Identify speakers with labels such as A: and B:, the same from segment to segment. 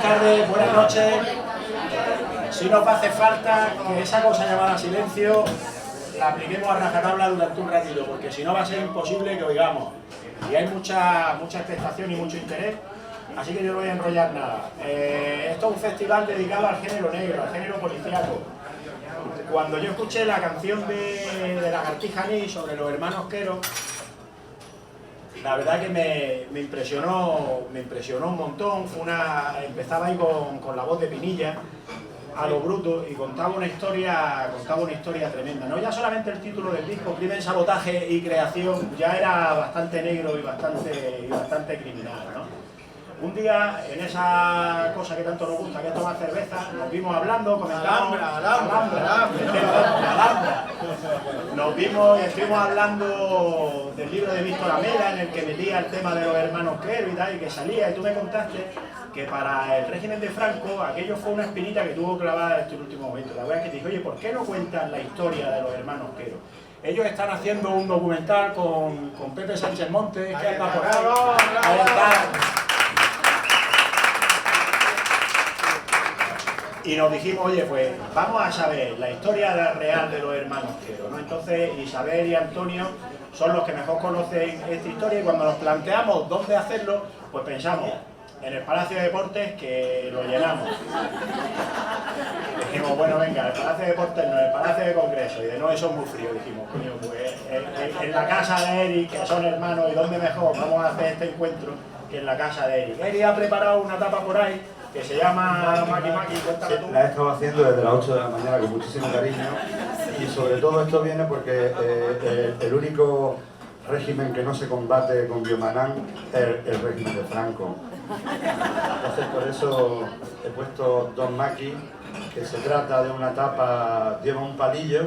A: tardes, buenas noches. Si nos hace falta que esa cosa llamada silencio la apliquemos a rajatabla durante un ratito, porque si no va a ser imposible que oigamos. Y hay mucha expectación y mucho interés, así que yo no voy a enrollar nada. Esto es un festival dedicado al género negro, al género policíaco. Cuando yo escuché la canción de Lagartija Nis sobre los hermanos Quero, la verdad que me impresionó un montón. Empezaba ahí con la voz de Pinilla, a lo bruto, y contaba una historia tremenda. No ya solamente el título del disco, Crimen, Sabotaje y Creación, ya era bastante negro y bastante criminal, ¿no? Un día, en esa cosa que tanto nos gusta, que es tomar cerveza, nos vimos hablando, comentamos... Alhambra. Nos vimos y estuvimos hablando del libro de Víctor Amela, en el que metía el tema de los hermanos Quero y tal, y que salía, y tú me contaste que para el régimen de Franco aquello fue una espinita que tuvo clavada en este último momento. La verdad es que te dije, oye, ¿por qué no cuentan la historia de los hermanos Quero? Ellos están haciendo un documental con Pepe Sánchez Montes, que anda por ahí está. Y nos dijimos, oye, pues vamos a saber la historia real de los hermanos Quero, ¿no? Entonces Isabel y Antonio son los que mejor conocen esta historia, y cuando nos planteamos dónde hacerlo, pues pensamos en el Palacio de Deportes, que lo llenamos. Dijimos, bueno, venga, el Palacio de Deportes no, el Palacio de Congreso, y de no, eso es muy frío. Dijimos, coño, pues en la casa de Eric, que son hermanos, y dónde mejor vamos a hacer este encuentro que en la casa de Eric. Eric ha preparado una tapa por ahí que se llama Maki Maki, cuéntame tú.
B: La he estado haciendo desde las 8 de la mañana con muchísimo cariño, y sobre todo esto viene porque el único régimen que no se combate con Biomanán es el régimen de Franco. Entonces por eso he puesto dos Maki, que se trata de una tapa, lleva un palillo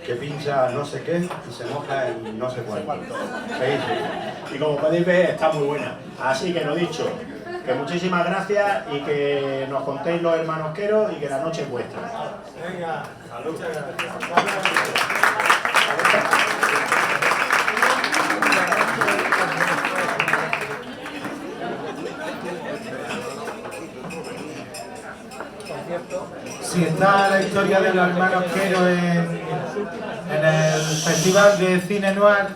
B: que pincha no sé qué y se moja en no sé cuánto.
A: Y como podéis ver, está muy buena. Así que lo dicho, que muchísimas gracias y que nos contéis los hermanos Quero y que la noche es vuestra.
C: Venga, salud. Muchas gracias.
D: Si está la historia de los hermanos Quero en el Festival de Cine Noir,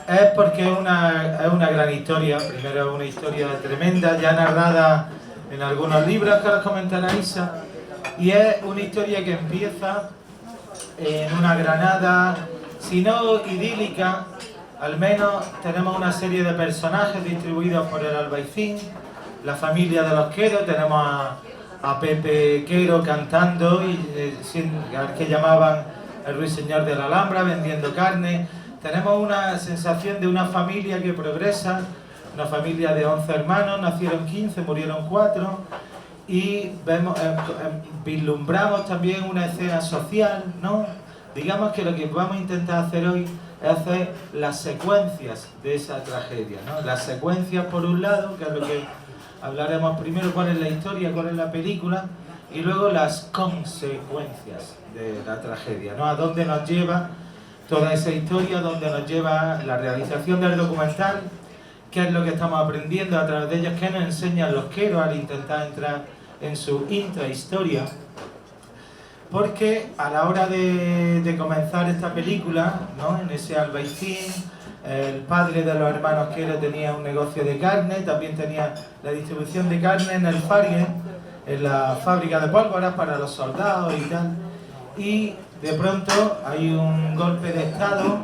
D: es porque es una gran historia. Primero es una historia tremenda, ya narrada en algunos libros que os comentará Isa, y es una historia que empieza en una Granada, si no idílica, al menos tenemos una serie de personajes distribuidos por el Albaicín, la familia de los Quero. Tenemos a Pepe Quero cantando, al que llamaban el ruiseñor de la Alhambra, vendiendo carne. Tenemos una sensación de una familia que progresa, una familia de 11 hermanos, nacieron 15, murieron 4, y vislumbramos también una escena social, ¿no? Digamos que lo que vamos a intentar hacer hoy es hacer las secuencias de esa tragedia, ¿no? Las secuencias por un lado, que es lo que hablaremos primero, cuál es la historia, cuál es la película, y luego las consecuencias de la tragedia, ¿no? A dónde nos lleva toda esa historia, dónde nos lleva la realización del documental, qué es lo que estamos aprendiendo a través de ellos, qué nos enseñan los Quero al intentar entrar en su intrahistoria. Porque a la hora de comenzar esta película, ¿no? En ese Albaicín, el padre de los hermanos Quero tenía un negocio de carne, también tenía la distribución de carne en el Fargue, en la fábrica de pólvora para los soldados y tal. Y de pronto hay un golpe de estado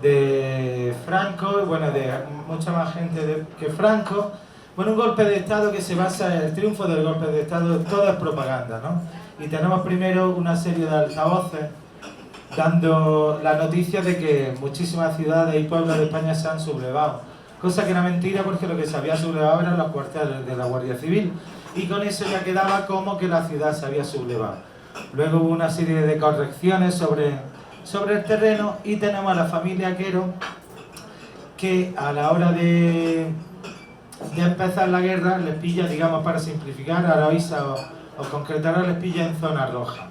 D: de Franco, y bueno, de mucha más gente que Franco. Bueno, un golpe de estado que se basa en el triunfo del golpe de estado, todo es propaganda, ¿no? Y tenemos primero una serie de altavoces dando la noticia de que muchísimas ciudades y pueblos de España se han sublevado. Cosa que era mentira, porque lo que se había sublevado eran los cuarteles de la Guardia Civil. Y con eso ya quedaba como que la ciudad se había sublevado. Luego hubo una serie de correcciones sobre el terreno, y tenemos a la familia Quero que a la hora de empezar la guerra les pilla, digamos, para simplificar, a Isa os concretará, les pilla en zona roja,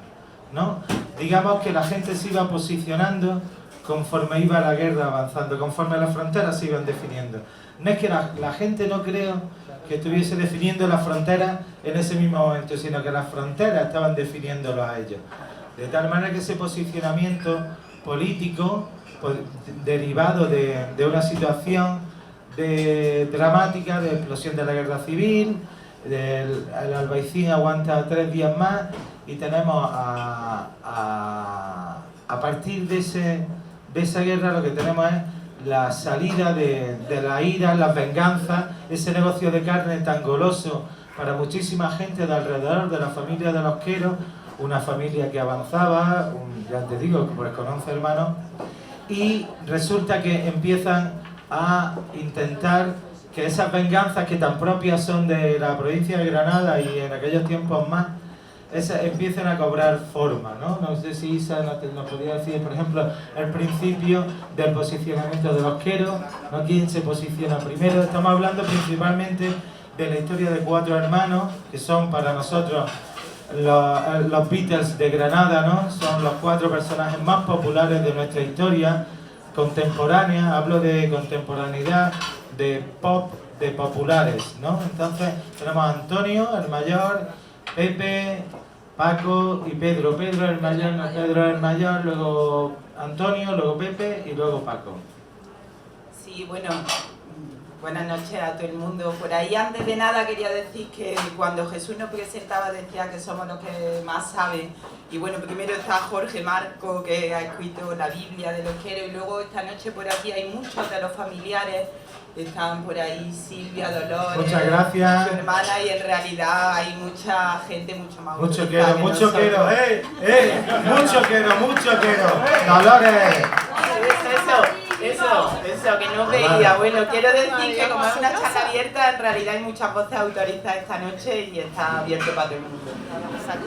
D: ¿no? Digamos que la gente se iba posicionando conforme iba la guerra avanzando, conforme las fronteras se iban definiendo. No es que la gente, no creo que estuviese definiendo las fronteras en ese mismo momento, sino que las fronteras estaban definiéndolos a ellos. De tal manera que ese posicionamiento político, pues, derivado de una situación dramática, de explosión de la guerra civil, el Albaicín aguanta 3 días más y tenemos a partir de esa guerra lo que tenemos es la salida de la ira, las venganzas, ese negocio de carne tan goloso para muchísima gente de alrededor de la familia de los Queros, una familia que avanzaba, ya te digo, pues con 11 hermanos, y resulta que empiezan a intentar que esas venganzas que tan propias son de la provincia de Granada y en aquellos tiempos más, empiecen a cobrar forma, ¿no? No sé si Isa nos podría decir, por ejemplo, el principio del posicionamiento de los Queros, ¿no? ¿Quién se posiciona primero? Estamos hablando principalmente de la historia de 4 hermanos, que son para nosotros los Beatles de Granada, ¿no? Son los 4 personajes más populares de nuestra historia contemporánea. Hablo de contemporaneidad, de pop, de populares, ¿no? Entonces tenemos a Antonio, el mayor, Pepe, Paco y Pedro. Pedro el mayor, no, Pedro el mayor, luego Antonio, luego Pepe y luego Paco.
E: Sí, bueno, buenas noches a todo el mundo. Por ahí, antes de nada, quería decir que cuando Jesús nos presentaba decía que somos los que más saben. Y bueno, primero está Jorge Marco, que ha escrito la Biblia de los Queros, y luego esta noche por aquí hay muchos de los familiares. Están por ahí Silvia, Dolores,
D: muchas gracias,
E: su hermana, y en realidad hay mucha gente mucho más
D: mucho quiero, mucho quiero, mucho quiero, Dolores.
E: Eso, que no veía. Bueno, quiero decir que como es una charla abierta, en realidad hay muchas voces autorizadas esta noche y está abierto para todo el mundo.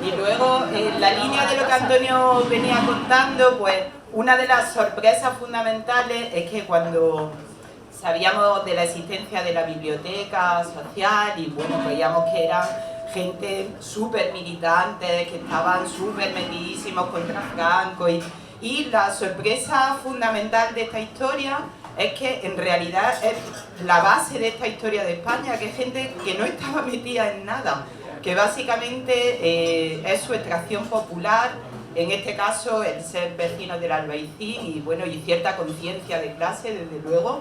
E: Y luego, en la línea de lo que Antonio venía contando, pues una de las sorpresas fundamentales es que cuando sabíamos de la existencia de la biblioteca social y bueno, veíamos que eran gente súper militante, que estaban súper metidísimos contra Franco y la sorpresa fundamental de esta historia es que en realidad es la base de esta historia de España, que es gente que no estaba metida en nada, que básicamente es su extracción popular, en este caso el ser vecinos del Albaicín y bueno, y cierta conciencia de clase, desde luego.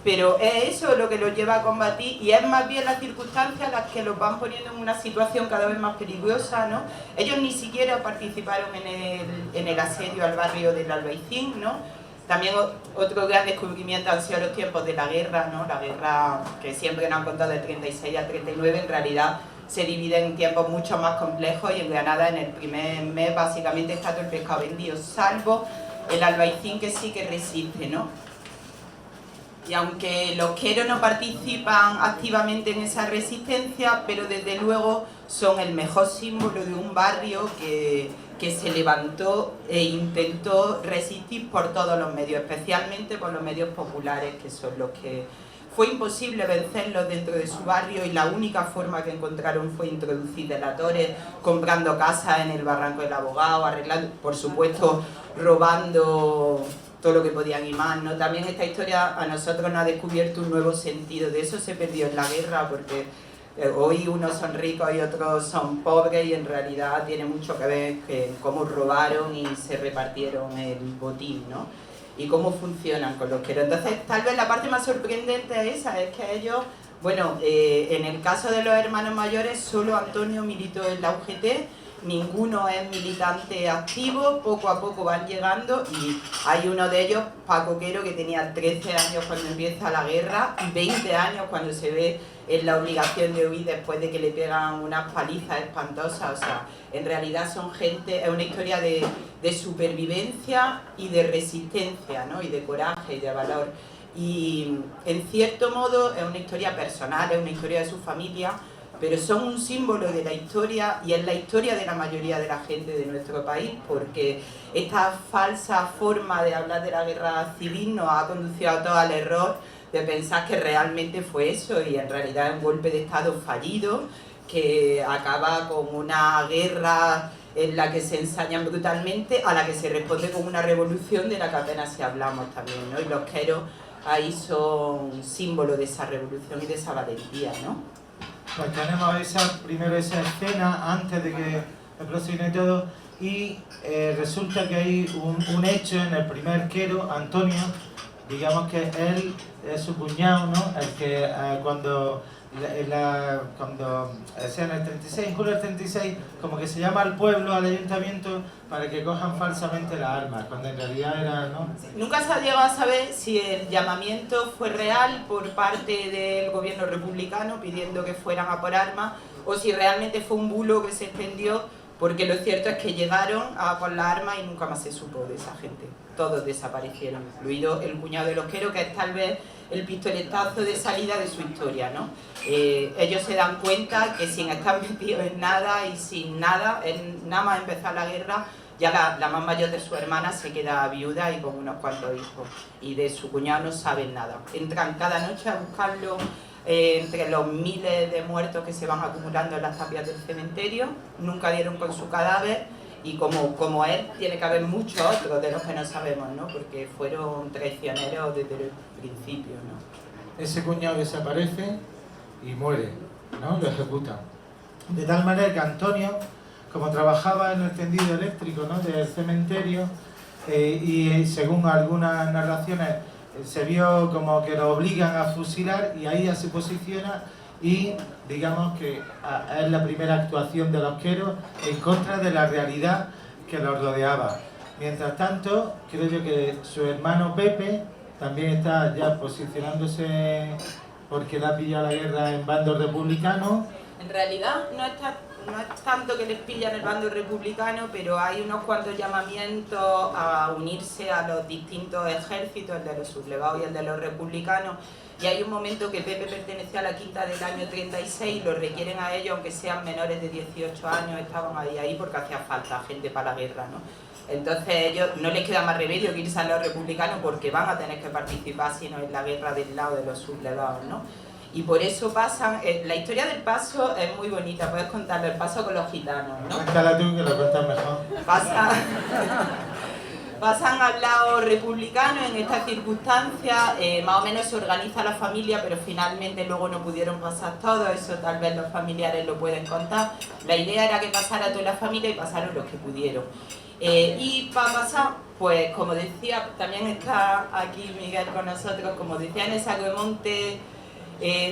E: Pero es eso lo que los lleva a combatir y es más bien las circunstancias las que los van poniendo en una situación cada vez más peligrosa, ¿no? Ellos ni siquiera participaron en el asedio al barrio del Albaicín, ¿no? También otro gran descubrimiento han sido los tiempos de la guerra, ¿no? La guerra que siempre nos han contado de 36 a 39, en realidad se divide en tiempos mucho más complejos y en Granada en el primer mes básicamente está todo el pescado vendido, salvo el Albaicín que sí que resiste, ¿no? Y aunque los Queros no participan activamente en esa resistencia, pero desde luego son el mejor símbolo de un barrio que se levantó e intentó resistir por todos los medios, especialmente por los medios populares, que son los que fue imposible vencerlos dentro de su barrio y la única forma que encontraron fue introducir delatores, comprando casas en el Barranco del Abogado, arreglando, por supuesto, robando todo lo que podían y más, ¿no? También esta historia a nosotros nos ha descubierto un nuevo sentido. De eso se perdió en la guerra, porque hoy unos son ricos y otros son pobres y en realidad tiene mucho que ver con cómo robaron y se repartieron el botín, ¿no? Y cómo funcionan con los Queros. Entonces, tal vez la parte más sorprendente es esa, es que ellos, bueno, en el caso de los hermanos mayores, solo Antonio militó en la UGT, ninguno es militante activo, poco a poco van llegando y hay uno de ellos, Paco Quero, que tenía 13 años cuando empieza la guerra y 20 años cuando se ve en la obligación de huir después de que le pegan unas palizas espantosas. O sea, en realidad son gente, es una historia de supervivencia y de resistencia, ¿no? Y de coraje y de valor. Y en cierto modo es una historia personal, es una historia de su familia, pero son un símbolo de la historia y es la historia de la mayoría de la gente de nuestro país, porque esta falsa forma de hablar de la guerra civil nos ha conducido a todo al error de pensar que realmente fue eso y en realidad es un golpe de Estado fallido que acaba con una guerra en la que se ensañan brutalmente, a la que se responde con una revolución de la que apenas si hablamos también, ¿no? Y los queros ahí son símbolo de esa revolución y de esa valentía, ¿no?
D: Pues tenemos primero esa escena antes de que explosione todo y resulta que hay un hecho en el primer quero, Antonio, digamos que él es su cuñado, ¿no? El que cuando sea en el 36, en julio del 36, como que se llama al pueblo, al ayuntamiento, para que cojan falsamente las armas, cuando en realidad era, ¿no?
E: Nunca se ha llegado a saber si el llamamiento fue real por parte del gobierno republicano pidiendo que fueran a por armas, o si realmente fue un bulo que se extendió, porque lo cierto es que llegaron a por las armas y nunca más se supo de esa gente. Todos desaparecieron, incluido el cuñado de los queros, que es tal vez el pistoletazo de salida de su historia, ¿no? Ellos se dan cuenta que sin estar metidos en nada y sin nada, nada más empezar la guerra, ya la más mayor de su hermana se queda viuda y con unos cuantos hijos, y de su cuñado no saben nada. Entran cada noche a buscarlo entre los miles de muertos que se van acumulando en las tapias del cementerio, nunca dieron con su cadáver, y como él, tiene que haber muchos otros de los que no sabemos, ¿no? Porque fueron traicioneros desde el principio, ¿no?
D: Ese cuñado desaparece y muere, ¿no? Lo ejecutan. De tal manera que Antonio, como trabajaba en el tendido eléctrico, ¿no?, del cementerio, y según algunas narraciones se vio como que lo obligan a fusilar, y ahí ya se posiciona y digamos que es la primera actuación de los queros en contra de la realidad que los rodeaba. Mientras tanto, creo yo que su hermano Pepe también está ya posicionándose, porque le ha pillado la guerra en bando republicano.
E: En realidad no es tanto que les pillan el bando republicano, pero hay unos cuantos llamamientos a unirse a los distintos ejércitos, el de los sublevados y el de los republicanos, y hay un momento que Pepe pertenecía a la quinta del año 36, lo requieren a ellos, aunque sean menores de 18 años, estaban ahí porque hacía falta gente para la guerra, ¿no? Entonces ellos no les queda más remedio que irse a los republicanos, porque van a tener que participar si no en la guerra del lado de los sublevados, ¿no? Y por eso pasan, la historia del paso es muy bonita, puedes contarle el paso con los gitanos, ¿no?
D: Cuéntala tú, que lo cuentas mejor.
E: Pasan al lado republicano en estas circunstancias, más o menos se organiza la familia, pero finalmente luego no pudieron pasar todos, eso tal vez los familiares lo pueden contar. La idea era que pasara toda la familia y pasaron los que pudieron. Y para pasar, pues como decía, también está aquí Miguel con nosotros, como decía en el Sacromonte,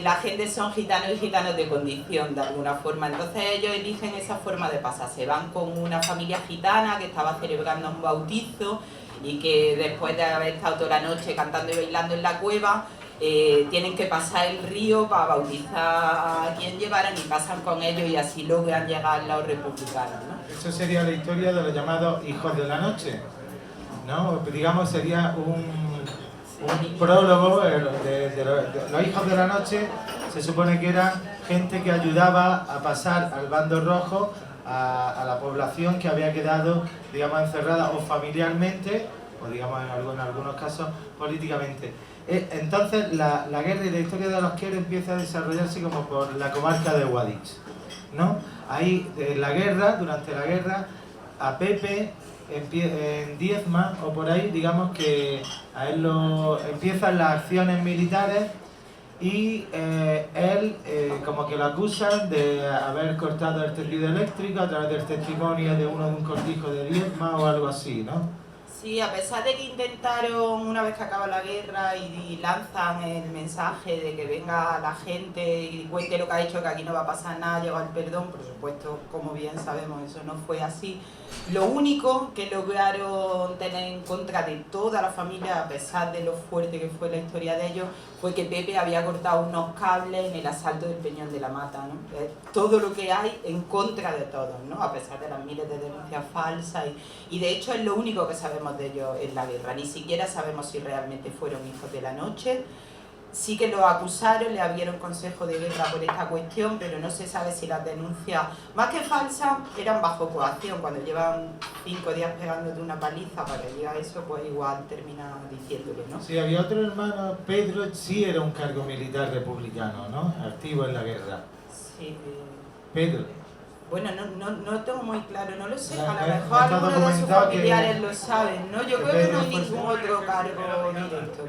E: la gente son gitanos y gitanos de condición, de alguna forma. Entonces ellos eligen esa forma de pasar. Se van con una familia gitana que estaba celebrando un bautizo y que después de haber estado toda la noche cantando y bailando en la cueva, tienen que pasar el río para bautizar a quien llevaran, y pasan con ellos y así logran llegar al lado republicano, ¿no?
D: Eso sería la historia de los llamados hijos de la noche, ¿no? Digamos, sería un prólogo de los hijos de la noche. Se supone que eran gente que ayudaba a pasar al bando rojo a la población que había quedado, digamos, encerrada o familiarmente, o digamos en algunos casos políticamente. Entonces la guerra y la historia de los queros empieza a desarrollarse como por la comarca de Guadix, ¿no? Ahí durante la guerra, a Pepe en Diezma o por ahí, digamos que a él empiezan las acciones militares y él como que lo acusan de haber cortado el tendido eléctrico a través del testimonio de un cortijo de Diezma o algo así, ¿no?
E: Sí, a pesar de que intentaron, una vez que acaba la guerra y lanzan el mensaje de que venga la gente y cuente lo que ha hecho, que aquí no va a pasar nada, lleva el perdón, por supuesto, como bien sabemos, eso no fue así. Lo único que lograron tener en contra de toda la familia, a pesar de lo fuerte que fue la historia de ellos, fue que Pepe había cortado unos cables en el asalto del Peñón de la Mata, ¿no? Todo lo que hay en contra de todos, ¿no? A pesar de las miles de denuncias falsas, y de hecho es lo único que sabemos de ellos en la guerra. Ni siquiera sabemos si realmente fueron hijos de la noche. Sí que los acusaron, le abrieron consejo de guerra por esta cuestión, pero no se sabe si las denuncias, más que falsas, eran bajo coacción. Cuando llevan 5 días pegándote una paliza para que diga eso, pues igual termina diciéndole, ¿no?
D: Sí, había otro hermano, Pedro, sí era un cargo militar republicano, ¿no? Activo en la guerra.
E: Sí.
D: Pedro.
E: Bueno, no lo tengo muy claro, no lo sé,
D: No,
E: a lo
D: no
E: mejor
D: está
E: algunos de sus
D: documentado
E: familiares
D: que-
E: lo saben, ¿no? Yo
D: que
E: creo que no hay
D: Pedro
E: ningún
D: fuese-
E: otro cargo directo.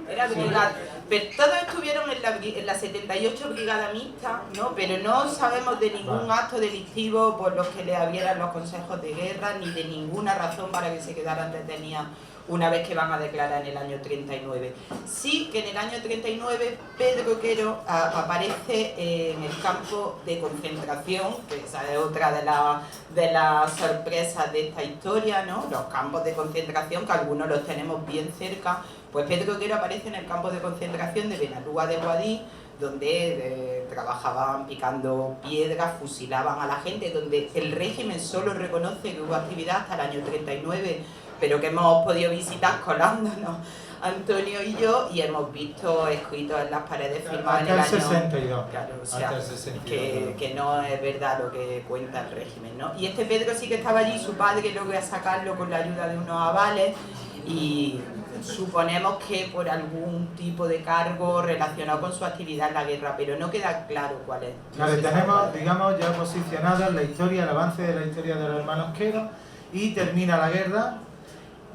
E: Era brigada. Pero todos estuvieron en la 78 Brigada Mixta, ¿no? Pero no sabemos de ningún acto delictivo por los que le abrieran los consejos de guerra, ni de ninguna razón para que se quedaran detenidas una vez que van a declarar en el año 39. Sí que en el año 39 Pedro Quero aparece en el campo de concentración, que esa es otra de las sorpresas de esta historia, ¿no? Los campos de concentración, que algunos los tenemos bien cerca. Pues Pedro Quero aparece en el campo de concentración de Benalúa de Guadix, donde trabajaban picando piedras, fusilaban a la gente, donde el régimen solo reconoce que hubo actividad hasta el año 39, pero que hemos podido visitar colándonos, Antonio y yo, y hemos visto escritos en las paredes firmados en el
D: Hasta el
E: año...
D: 62.
E: Claro, o sea,
D: Hasta el 62.
E: que no es verdad lo que cuenta el régimen, ¿no? Y este Pedro sí que estaba allí, su padre logra sacarlo con la ayuda de unos avales, y suponemos que por algún tipo de cargo relacionado con su actividad en la guerra, pero no queda claro cuál es. No
D: Vale,
E: se sabe
D: tenemos,
E: cuál es.
D: digamos, ya posicionado la historia, el avance de la historia de los hermanos Quero, y termina la guerra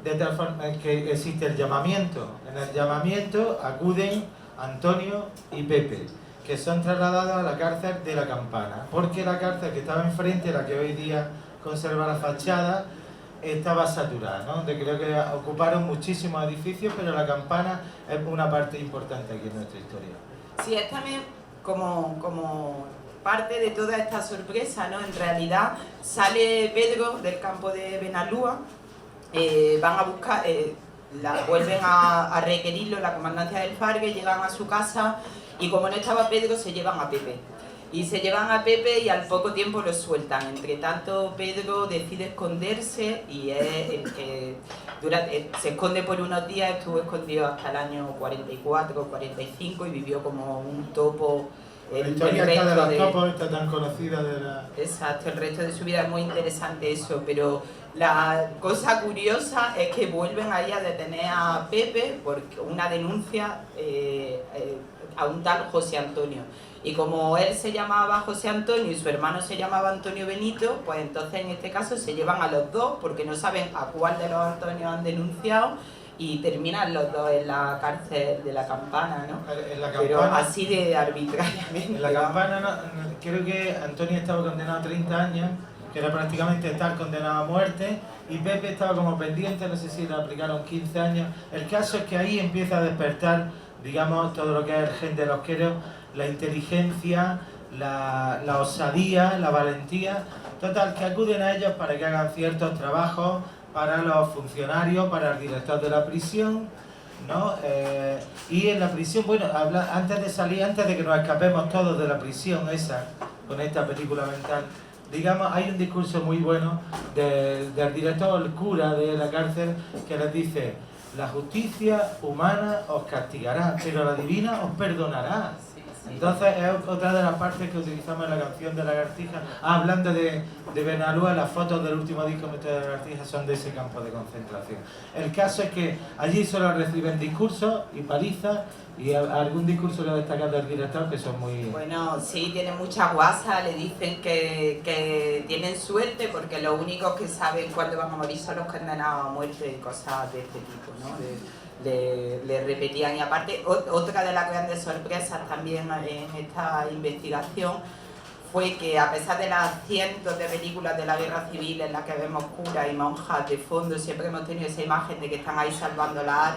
D: de tal forma que existe el llamamiento. En el llamamiento acuden Antonio y Pepe, que son trasladados a la cárcel de la Campana, porque la cárcel que estaba enfrente, la que hoy día conserva la fachada, estaba saturada, ¿no? Creo que ocuparon muchísimos edificios, pero la Campana es una parte importante aquí en nuestra historia.
E: Sí, es también como parte de toda esta sorpresa, ¿no? En realidad sale Pedro del campo de Benalúa, van a buscar, vuelven a requerirlo, la comandancia del Fargue, llegan a su casa y como no estaba Pedro se llevan a Pepe. Y se llevan a Pepe y al poco tiempo lo sueltan. Entre tanto, Pedro decide esconderse y es el que se esconde por unos días, estuvo escondido hasta el año 44, 45 y vivió como un topo.
D: La historia esta de los topos, esta tan conocida de la...
E: Exacto, el resto de su vida es muy interesante eso, pero la cosa curiosa es que vuelven ahí a detener a Pepe por una denuncia a un tal José Antonio. Y como él se llamaba José Antonio y su hermano se llamaba Antonio Benito, pues entonces en este caso se llevan a los dos porque no saben a cuál de los Antonios han denunciado y terminan los dos en la cárcel de la Campana, ¿no?
D: En la
E: Pero
D: Campana,
E: así de arbitrariamente.
D: en la Campana creo que Antonio estaba condenado a 30 años, que era prácticamente estar condenado a muerte, y Pepe estaba como pendiente, no sé si le aplicaron 15 años. El caso es que ahí empieza a despertar, digamos, todo lo que es el gen de los Queros, la inteligencia, la osadía, la valentía, total, que acuden a ellos para que hagan ciertos trabajos para los funcionarios, para el director de la prisión, ¿no? Y en la prisión, bueno, antes de salir, antes de que nos escapemos todos de la prisión esa, con esta película mental, digamos, hay un discurso muy bueno del director, el cura de la cárcel, que les dice: la justicia humana os castigará, pero la divina os perdonará. Entonces es otra de las partes que utilizamos en la canción de Lagartija. Hablando de Benalúa, las fotos del último disco de Lagartija son de ese campo de concentración. El caso es que allí solo reciben discursos y palizas, y algún discurso que destacar del director que son muy...
E: Bueno, sí, tienen mucha guasa, le dicen que tienen suerte porque los únicos que saben cuándo van a morir son los condenados a muerte y cosas de este tipo, ¿no? Le repetían. Y aparte, otra de las grandes sorpresas también en esta investigación fue que a pesar de las cientos de películas de la guerra civil en las que vemos curas y monjas de fondo, siempre hemos tenido esa imagen de que están ahí salvando las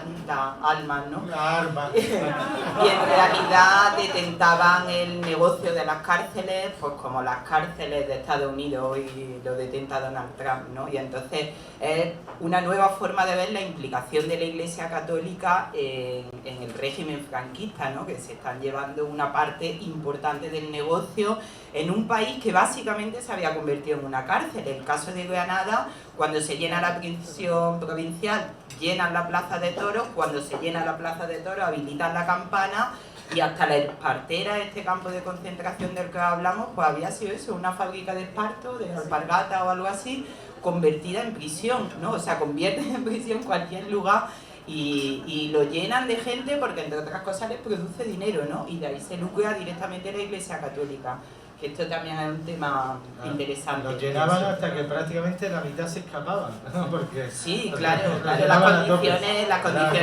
E: almas, ¿no?
D: La arma.
E: Y en realidad detentaban el negocio de las cárceles, pues como las cárceles de Estados Unidos hoy lo detenta Donald Trump, ¿no? Y entonces es una nueva forma de ver la implicación de la Iglesia Católica en el régimen franquista, ¿no? Que se están llevando una parte importante del negocio en un país que básicamente se había convertido en una cárcel. El caso de Granada, cuando se llena la prisión provincial, llenan la plaza de toros, cuando se llena la plaza de toros habilitan la Campana, y hasta la Espartera, este campo de concentración del que hablamos, pues había sido eso, una fábrica de esparto, de alpargata o algo así, convertida en prisión, ¿no? O sea, convierten en prisión cualquier lugar y lo llenan de gente porque, entre otras cosas, les produce dinero, ¿no? Y de ahí se lucra directamente la Iglesia Católica. que esto también es un tema interesante.
D: Lo llenaban hasta que prácticamente la mitad se escapaban, ¿no? Porque,
E: sí,
D: porque
E: claro,
D: las
E: condiciones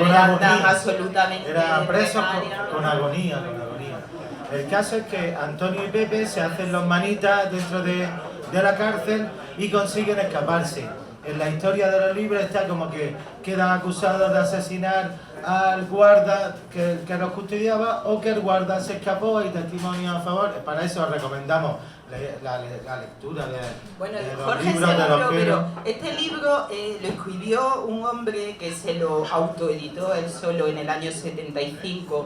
E: eran tan absolutamente
D: eran presos
E: precarias.
D: con agonía. El caso es que Antonio y Pepe se hacen los manitas dentro de la cárcel y consiguen escaparse. En la historia de los libros está como que quedan acusados de asesinar al guarda que los custodiaba, o que el guarda se escapó y testimonio a favor. Para eso os recomendamos la lectura de los
E: Jorge
D: libros de los
E: Seguro,
D: Queros.
E: pero este libro lo escribió un hombre que se lo autoeditó él solo en el año 75,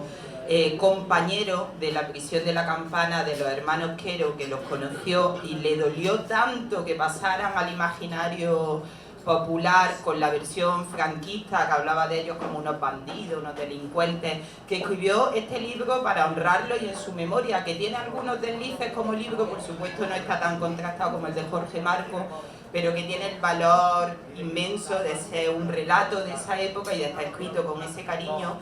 E: compañero de la prisión de la Campana de los hermanos Quero, que los conoció y le dolió tanto que pasaran al imaginario popular con la versión franquista que hablaba de ellos como unos bandidos, unos delincuentes, que escribió este libro para honrarlo y en su memoria, que tiene algunos deslices como libro, por supuesto no está tan contrastado como el de Jorge Marco, pero que tiene el valor inmenso de ser un relato de esa época y de estar escrito con ese cariño.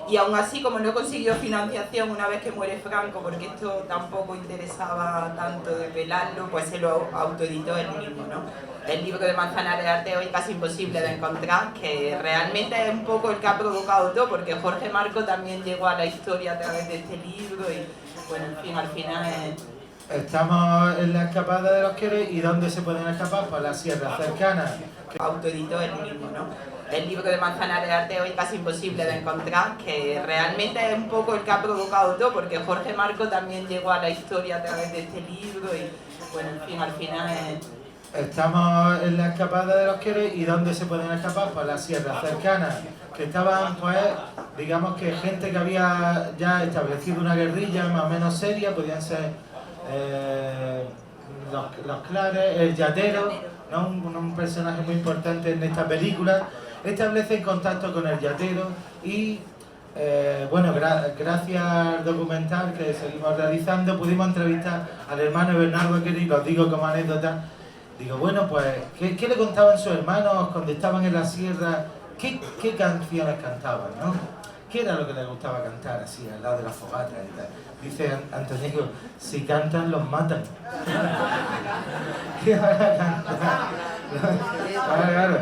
E: Y aún así, como no consiguió financiación una vez que muere Franco, porque esto tampoco interesaba tanto de pelarlo, pues se lo autoeditó él mismo, ¿no? El libro de Manzanares de Arte hoy casi imposible de encontrar, que realmente es un poco el que ha provocado todo, porque Jorge Marco también llegó a la historia a través de este libro y, bueno, en fin, al final es...
D: Estamos en la escapada de los Queros. ¿Y dónde se pueden escapar? Por las sierras cercanas.
E: Autoeditó él mismo, ¿no? El libro de Manzanares de Arte hoy casi imposible de encontrar, que realmente es un poco el que ha provocado todo, porque Jorge Marco también llegó a la historia a través de este libro y, bueno, en fin, al final es...
D: Estamos en la escapada de los Queros. ¿Y dónde se pueden escapar? Por las sierras cercanas, que estaban, pues, digamos que gente que había ya establecido una guerrilla más o menos seria, podían ser los Clares, el Llatero, ¿no? un personaje muy importante en esta película, establece contacto con el Llatero y, bueno, gracias al documental que seguimos realizando, pudimos entrevistar al hermano Bernardo Quero, y lo digo como anécdota. Digo, bueno, pues, ¿qué le contaban sus hermanos cuando estaban en la sierra? ¿Qué canciones cantaban, no? ¿Qué era lo que les gustaba cantar así, al lado de las fogatas y tal? Dice Antonio, si cantan los matan. ¿Qué van a cantar? Claro,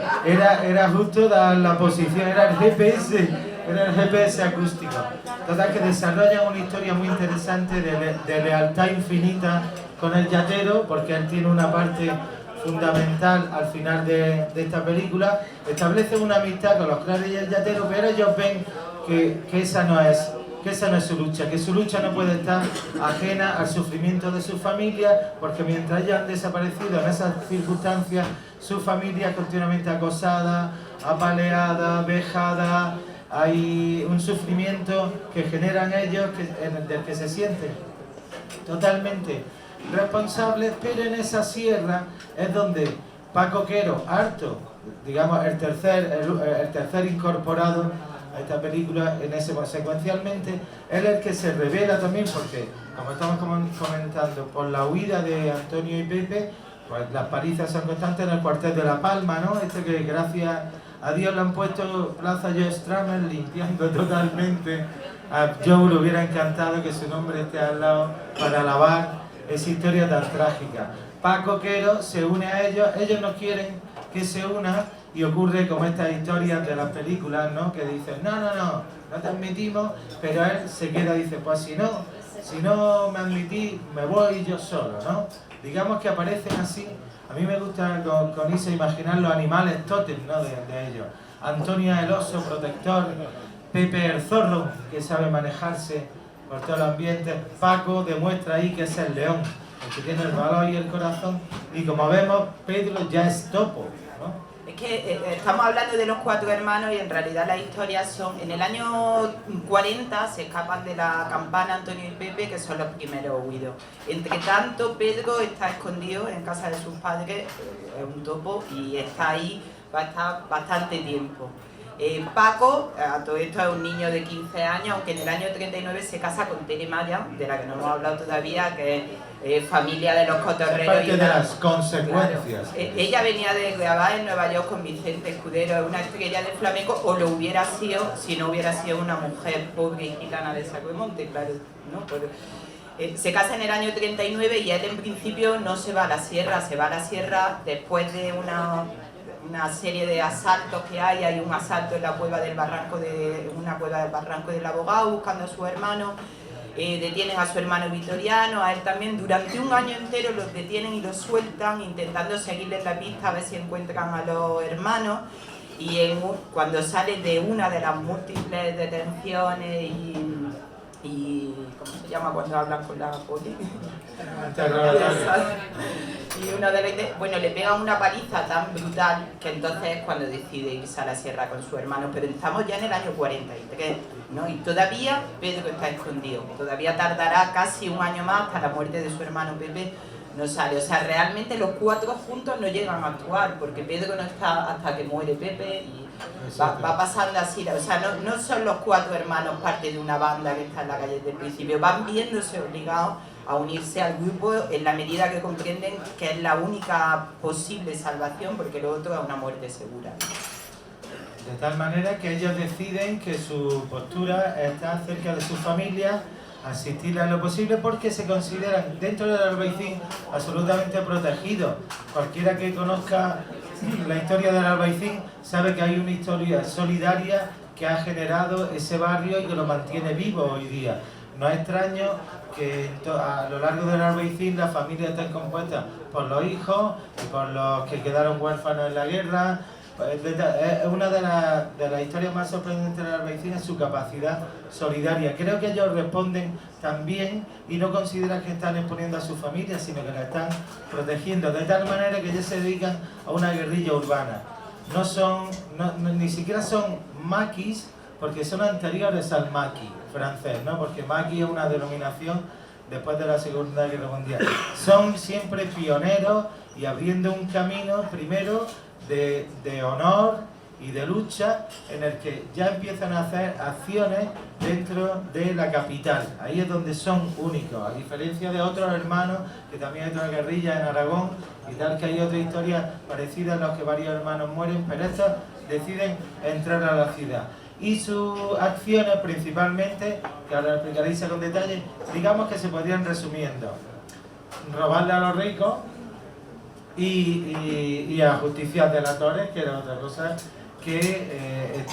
D: era justo la posición, era el GPS acústico. Total, que desarrollan una historia muy interesante de lealtad infinita con el Llatero, porque él tiene una parte fundamental al final de esta película. Establecen una amistad con los Clares y el Llatero, pero ellos ven que esa no es su lucha, que su lucha no puede estar ajena al sufrimiento de su familia, porque mientras ellos han desaparecido en esas circunstancias, su familia es continuamente acosada, apaleada, vejada. Hay un sufrimiento que generan ellos del que se sienten totalmente responsables, pero en esa sierra es donde Paco Quero, harto, digamos el tercer incorporado a esta película, secuencialmente, él es el que se revela también, porque, como estamos comentando, por la huida de Antonio y Pepe, pues las palizas son constantes en el cuartel de La Palma, ¿no? Que gracias a Dios le han puesto Plaza Joe Strummer, limpiando totalmente. A Joe le hubiera encantado que su nombre esté al lado para alabar esa historia tan trágica. Paco Quero se une a ellos no quieren que se una, y ocurre como estas historias de las películas, ¿no? Que dicen, no te admitimos, pero él se queda, dice, pues si no me admitís, me voy yo solo, ¿no? Digamos que aparecen así. A mí me gusta con Isa imaginar los animales tótem, ¿no? de ellos. Antonia el oso protector, Pepe el zorro, que sabe manejarse por todo el ambiente. Paco demuestra ahí que es el león, el que tiene el valor y el corazón. Y como vemos, Pedro ya es topo, ¿no?
E: Es que estamos hablando de los cuatro hermanos y en realidad las historias son... En el año 40 se escapan de la Campana Antonio y Pepe, que son los primeros huidos. Entre tanto, Pedro está escondido en casa de sus padres, es un topo, y está ahí, va a estar bastante tiempo. Paco, a todo esto es un niño de 15 años, aunque en el año 39 se casa con Tere Maya, de la que no hemos hablado todavía, que es familia de los cotorreros.
D: Parte de las consecuencias.
E: Claro. Ella venía de grabar en Nueva York con Vicente Escudero, una estrella del flamenco, o lo hubiera sido si no hubiera sido una mujer pobre y gitana de Sacromonte, claro, ¿no? Se casa en el año 39 y él en principio no se va a la sierra, se va a la sierra después de una serie de asaltos que hay un asalto en la cueva del barranco del Abogado buscando a su hermano, detienen a su hermano Vitoriano, a él también, durante un año entero los detienen y los sueltan intentando seguirles la pista a ver si encuentran a los hermanos, y cuando sale de una de las múltiples detenciones y ¿cómo se llama cuando hablan con la poli? Y uno de los, bueno, le pegan una paliza tan brutal que entonces es cuando decide irse a la sierra con su hermano, pero estamos ya en el año 43, ¿no? Y todavía Pedro está escondido, todavía tardará casi un año más hasta la muerte de su hermano Pepe, no sale, o sea, realmente los cuatro juntos no llegan a actuar, porque Pedro no está hasta que muere Pepe y va pasando así, o sea, no son los cuatro hermanos parte de una banda que está en la calle desde el principio, van viéndose obligados a unirse al grupo en la medida que comprenden que es la única posible salvación, porque lo otro es una muerte segura.
D: De tal manera que ellos deciden que su postura está cerca de su familia, asistirle a lo posible, porque se consideran dentro del Albaicín absolutamente protegidos. Cualquiera que conozca la historia del Albaicín sabe que hay una historia solidaria que ha generado ese barrio y que lo mantiene vivo hoy día. No es extraño que a lo largo del Albaicín las familias estén compuestas por los hijos y por los que quedaron huérfanos en la guerra. Una de las historias más sorprendentes del Albaicín es su capacidad solidaria. Creo que ellos responden también y no consideran que están exponiendo a su familia, sino que la están protegiendo, de tal manera que ellos se dedican a una guerrilla urbana. Ni siquiera son maquis, porque son anteriores al maqui francés, ¿no? Porque maqui es una denominación después de la Segunda Guerra Mundial. Son siempre pioneros y abriendo un camino primero de honor y de lucha, en el que ya empiezan a hacer acciones dentro de la capital. Ahí es donde son únicos, a diferencia de otros hermanos, que también hay otra guerrilla en Aragón y tal, que hay otra historia parecida en los que varios hermanos mueren, pero estos deciden entrar a la ciudad. Y sus acciones principalmente, que ahora explicaréis con detalle, digamos que se podrían resumiendo: robarle a los ricos y a justiciar delatores, que era otra cosa que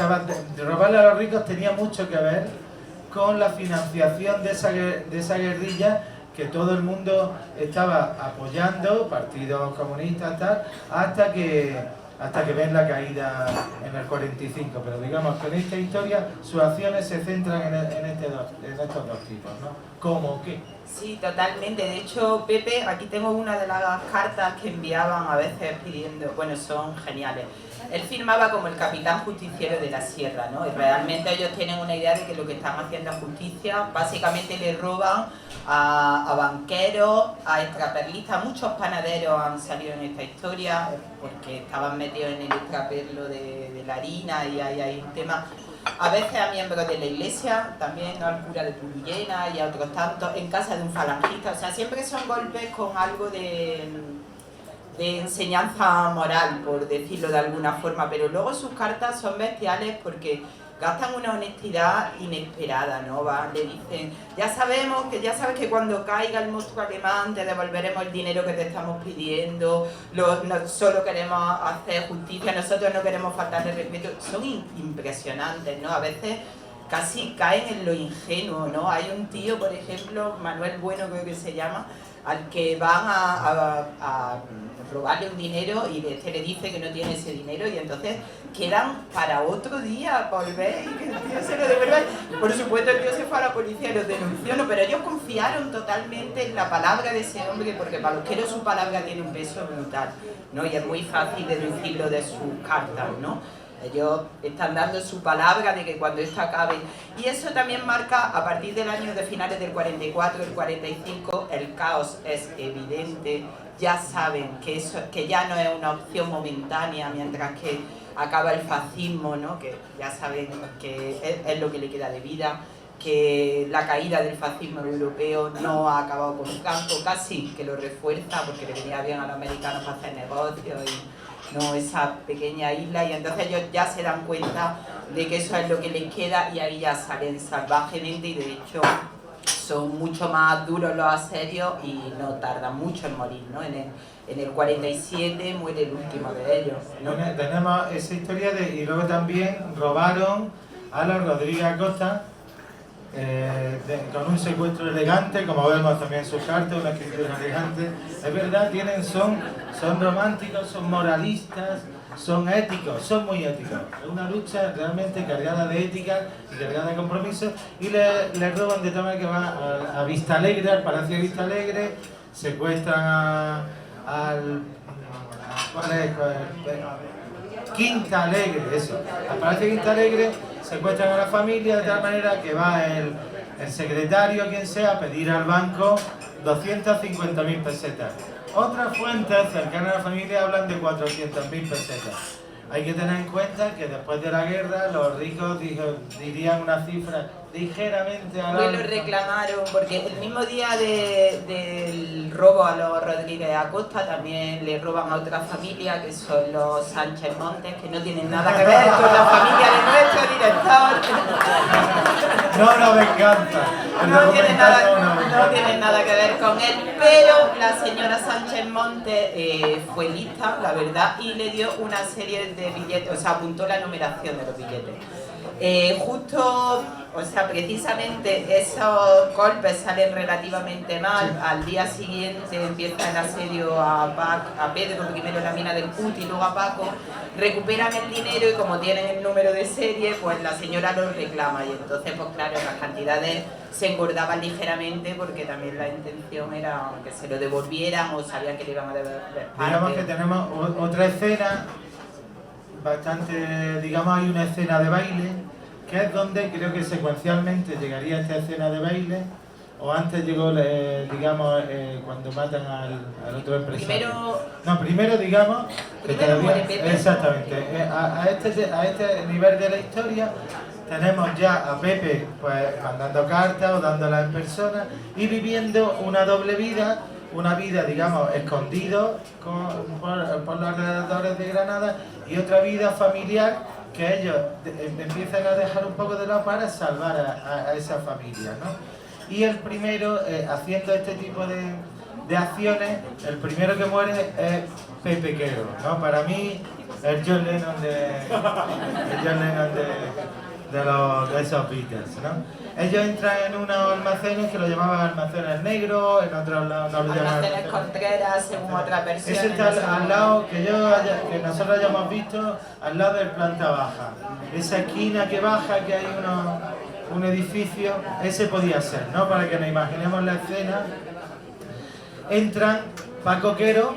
D: robarle a los ricos tenía mucho que ver con la financiación de esa guerrilla que todo el mundo estaba apoyando, partidos comunistas, tal, hasta que ven la caída en el 45, pero digamos que en esta historia sus acciones se centran en estos dos tipos, ¿no? ¿Cómo qué?
E: Sí, totalmente. De hecho, Pepe, aquí tengo una de las cartas que enviaban a veces pidiendo, bueno, son geniales. Él firmaba como el capitán justiciero de la sierra, ¿no? Y realmente ellos tienen una idea de que lo que están haciendo es justicia. Básicamente le roban a banqueros, a extraperlistas. Muchos panaderos han salido en esta historia porque estaban metidos en el extraperlo de la harina, y ahí hay un tema. A veces a miembros de la iglesia, también al cura de Pulullena y a otros tantos, en casa de un falangista. O sea, siempre son golpes con algo de enseñanza moral, por decirlo de alguna forma, pero luego sus cartas son bestiales porque gastan una honestidad inesperada, ¿no? Le dicen, ya sabes que cuando caiga el monstruo alemán te devolveremos el dinero que te estamos pidiendo, solo queremos hacer justicia, nosotros no queremos faltarle respeto. Son impresionantes, ¿no? A veces casi caen en lo ingenuo, ¿no? Hay un tío, por ejemplo, Manuel Bueno creo que se llama, al que van a robarle un dinero y este le dice que no tiene ese dinero, y entonces quedan para otro día volver y que el tío se lo devuelva. Por supuesto el tío se fue a la policía y los denunció, ¿no? Pero ellos confiaron totalmente en la palabra de ese hombre, porque para los que su palabra tiene un peso brutal, ¿no? Y es muy fácil deducirlo de sus cartas, ¿no? Ellos están dando su palabra de que cuando esto acabe. Y eso también marca, a partir del año de finales del 44, el 45, el caos es evidente. Ya saben que ya no es una opción momentánea mientras que acaba el fascismo, ¿no? Que ya saben que es lo que le queda de vida, que la caída del fascismo europeo no ha acabado con Franco, casi que lo refuerza porque le venía bien a los americanos para hacer negocios y no esa pequeña isla, y entonces ellos ya se dan cuenta de que eso es lo que les queda y ahí ya salen salvajemente, y de hecho son mucho más duros los asedios y no tardan mucho en morir, ¿no? En el 47 muere el último de ellos, ¿no?
D: Tenemos esa historia y luego también robaron a los Rodríguez Acosta con un secuestro elegante, como vemos también en sus cartas, una escritura elegante. Es verdad, son románticos, son moralistas, son éticos, son muy éticos. Es una lucha realmente cargada de ética y cargada de compromiso, y le roban de tal manera que va a Vista Alegre, al Palacio de Vista Alegre, secuestran ¿cuál es? Quinta Alegre, eso. Al Palacio de Quinta Alegre secuestran a la familia de tal manera que va el secretario, quien sea, a pedir al banco 250.000 pesetas. Otras fuentes cercanas a la familia hablan de 400.000 pesetas. Hay que tener en cuenta que después de la guerra los ricos dirían una cifra ligeramente a
E: Pues lo reclamaron, porque el mismo día del robo a los Rodríguez Acosta también le roban a otra familia, que son los Sánchez Montes, que no tienen nada que ver con la familia de nuestro director.
D: No, me encanta.
E: No tienen nada que ver con él, pero la señora Sánchez Montes fue lista, la verdad, y le dio una serie de billetes, o sea, apuntó la numeración de los billetes. Precisamente esos golpes salen relativamente mal. Al día siguiente empieza el asedio a Pedro, primero en la mina del Cut y luego a Paco. Recuperan el dinero y como tienen el número de serie, pues la señora lo reclama, y entonces, pues claro, las cantidades se engordaban ligeramente porque también la intención era que se lo devolvieran o sabían que le iban a devolver parte.
D: Digamos que tenemos otra escena bastante, digamos, hay una escena de baile, que es donde creo que secuencialmente llegaría esta escena de baile, o antes llegó, cuando matan al otro empresario. Primero digamos que todavía, exactamente, a este nivel de la historia tenemos ya a Pepe pues mandando cartas o dándolas en persona y viviendo una doble vida, una vida, digamos, escondido por los alrededores de Granada, y otra vida familiar que ellos empiezan a dejar un poco de lado para salvar a esa familia, ¿no? Y el primero, haciendo este tipo de acciones, el primero que muere es Pepe Quero, ¿no? Para mí, el John Lennon de esos Beatles, ¿no? Ellos entran en unos almacenes que lo llamaban almacenes negros, en otros lados no lo llamaban
E: almacenes Contreras, según otra versión.
D: Ese está al lado, que nosotros hayamos visto, al lado del planta baja. Esa esquina que baja, que hay un edificio, ese podía ser, ¿no? Para que nos imaginemos la escena. Entran Paco Quero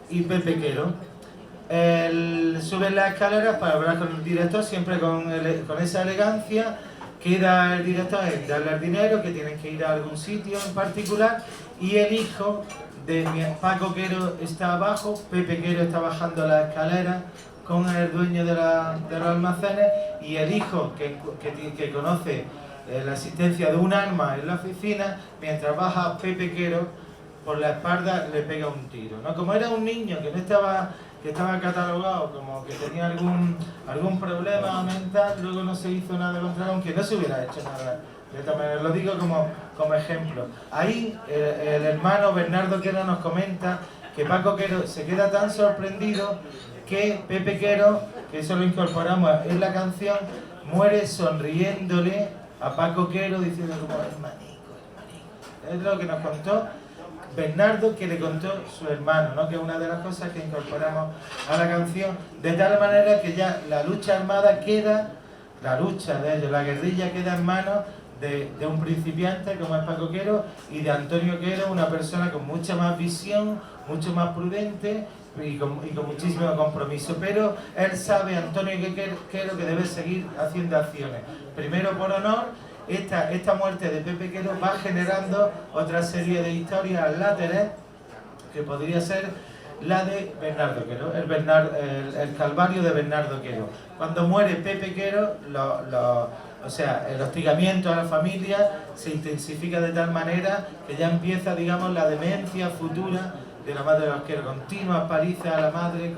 D: y Pepe Quero. Suben las escaleras para hablar con el director, siempre con esa elegancia. Queda el director en darle el dinero, que tienen que ir a algún sitio en particular, y el hijo de Paco Quero está abajo, Pepe Quero está bajando las escaleras con el dueño de los almacenes, y el hijo que conoce la existencia de un arma en la oficina, mientras baja Pepe Quero por la espalda le pega un tiro, ¿no? Como era un niño que estaba catalogado como que tenía algún problema mental, luego no se hizo nada contra él, aunque no se hubiera hecho nada. De esta manera, lo digo como ejemplo. Ahí el hermano Bernardo Quero nos comenta que Paco Quero se queda tan sorprendido que Pepe Quero, que eso lo incorporamos en la canción, muere sonriéndole a Paco Quero diciendo como hermanico. Es lo que nos contó Bernardo, que le contó su hermano, ¿no? Que es una de las cosas que incorporamos a la canción, de tal manera que ya la lucha armada queda, la lucha de ellos, la guerrilla queda en manos de un principiante como es Paco Quero y de Antonio Quero, una persona con mucha más visión, mucho más prudente y con muchísimo compromiso, pero él sabe, Antonio Quero, que debe seguir haciendo acciones, primero por honor. Esta muerte de Pepe Quero va generando otra serie de historias láteres que podría ser la de Bernardo Quero, el calvario de Bernardo Quero. Cuando muere Pepe Quero, el hostigamiento a la familia se intensifica de tal manera que ya empieza, digamos, la demencia futura de la madre de los Quero, continuas palizas a la madre,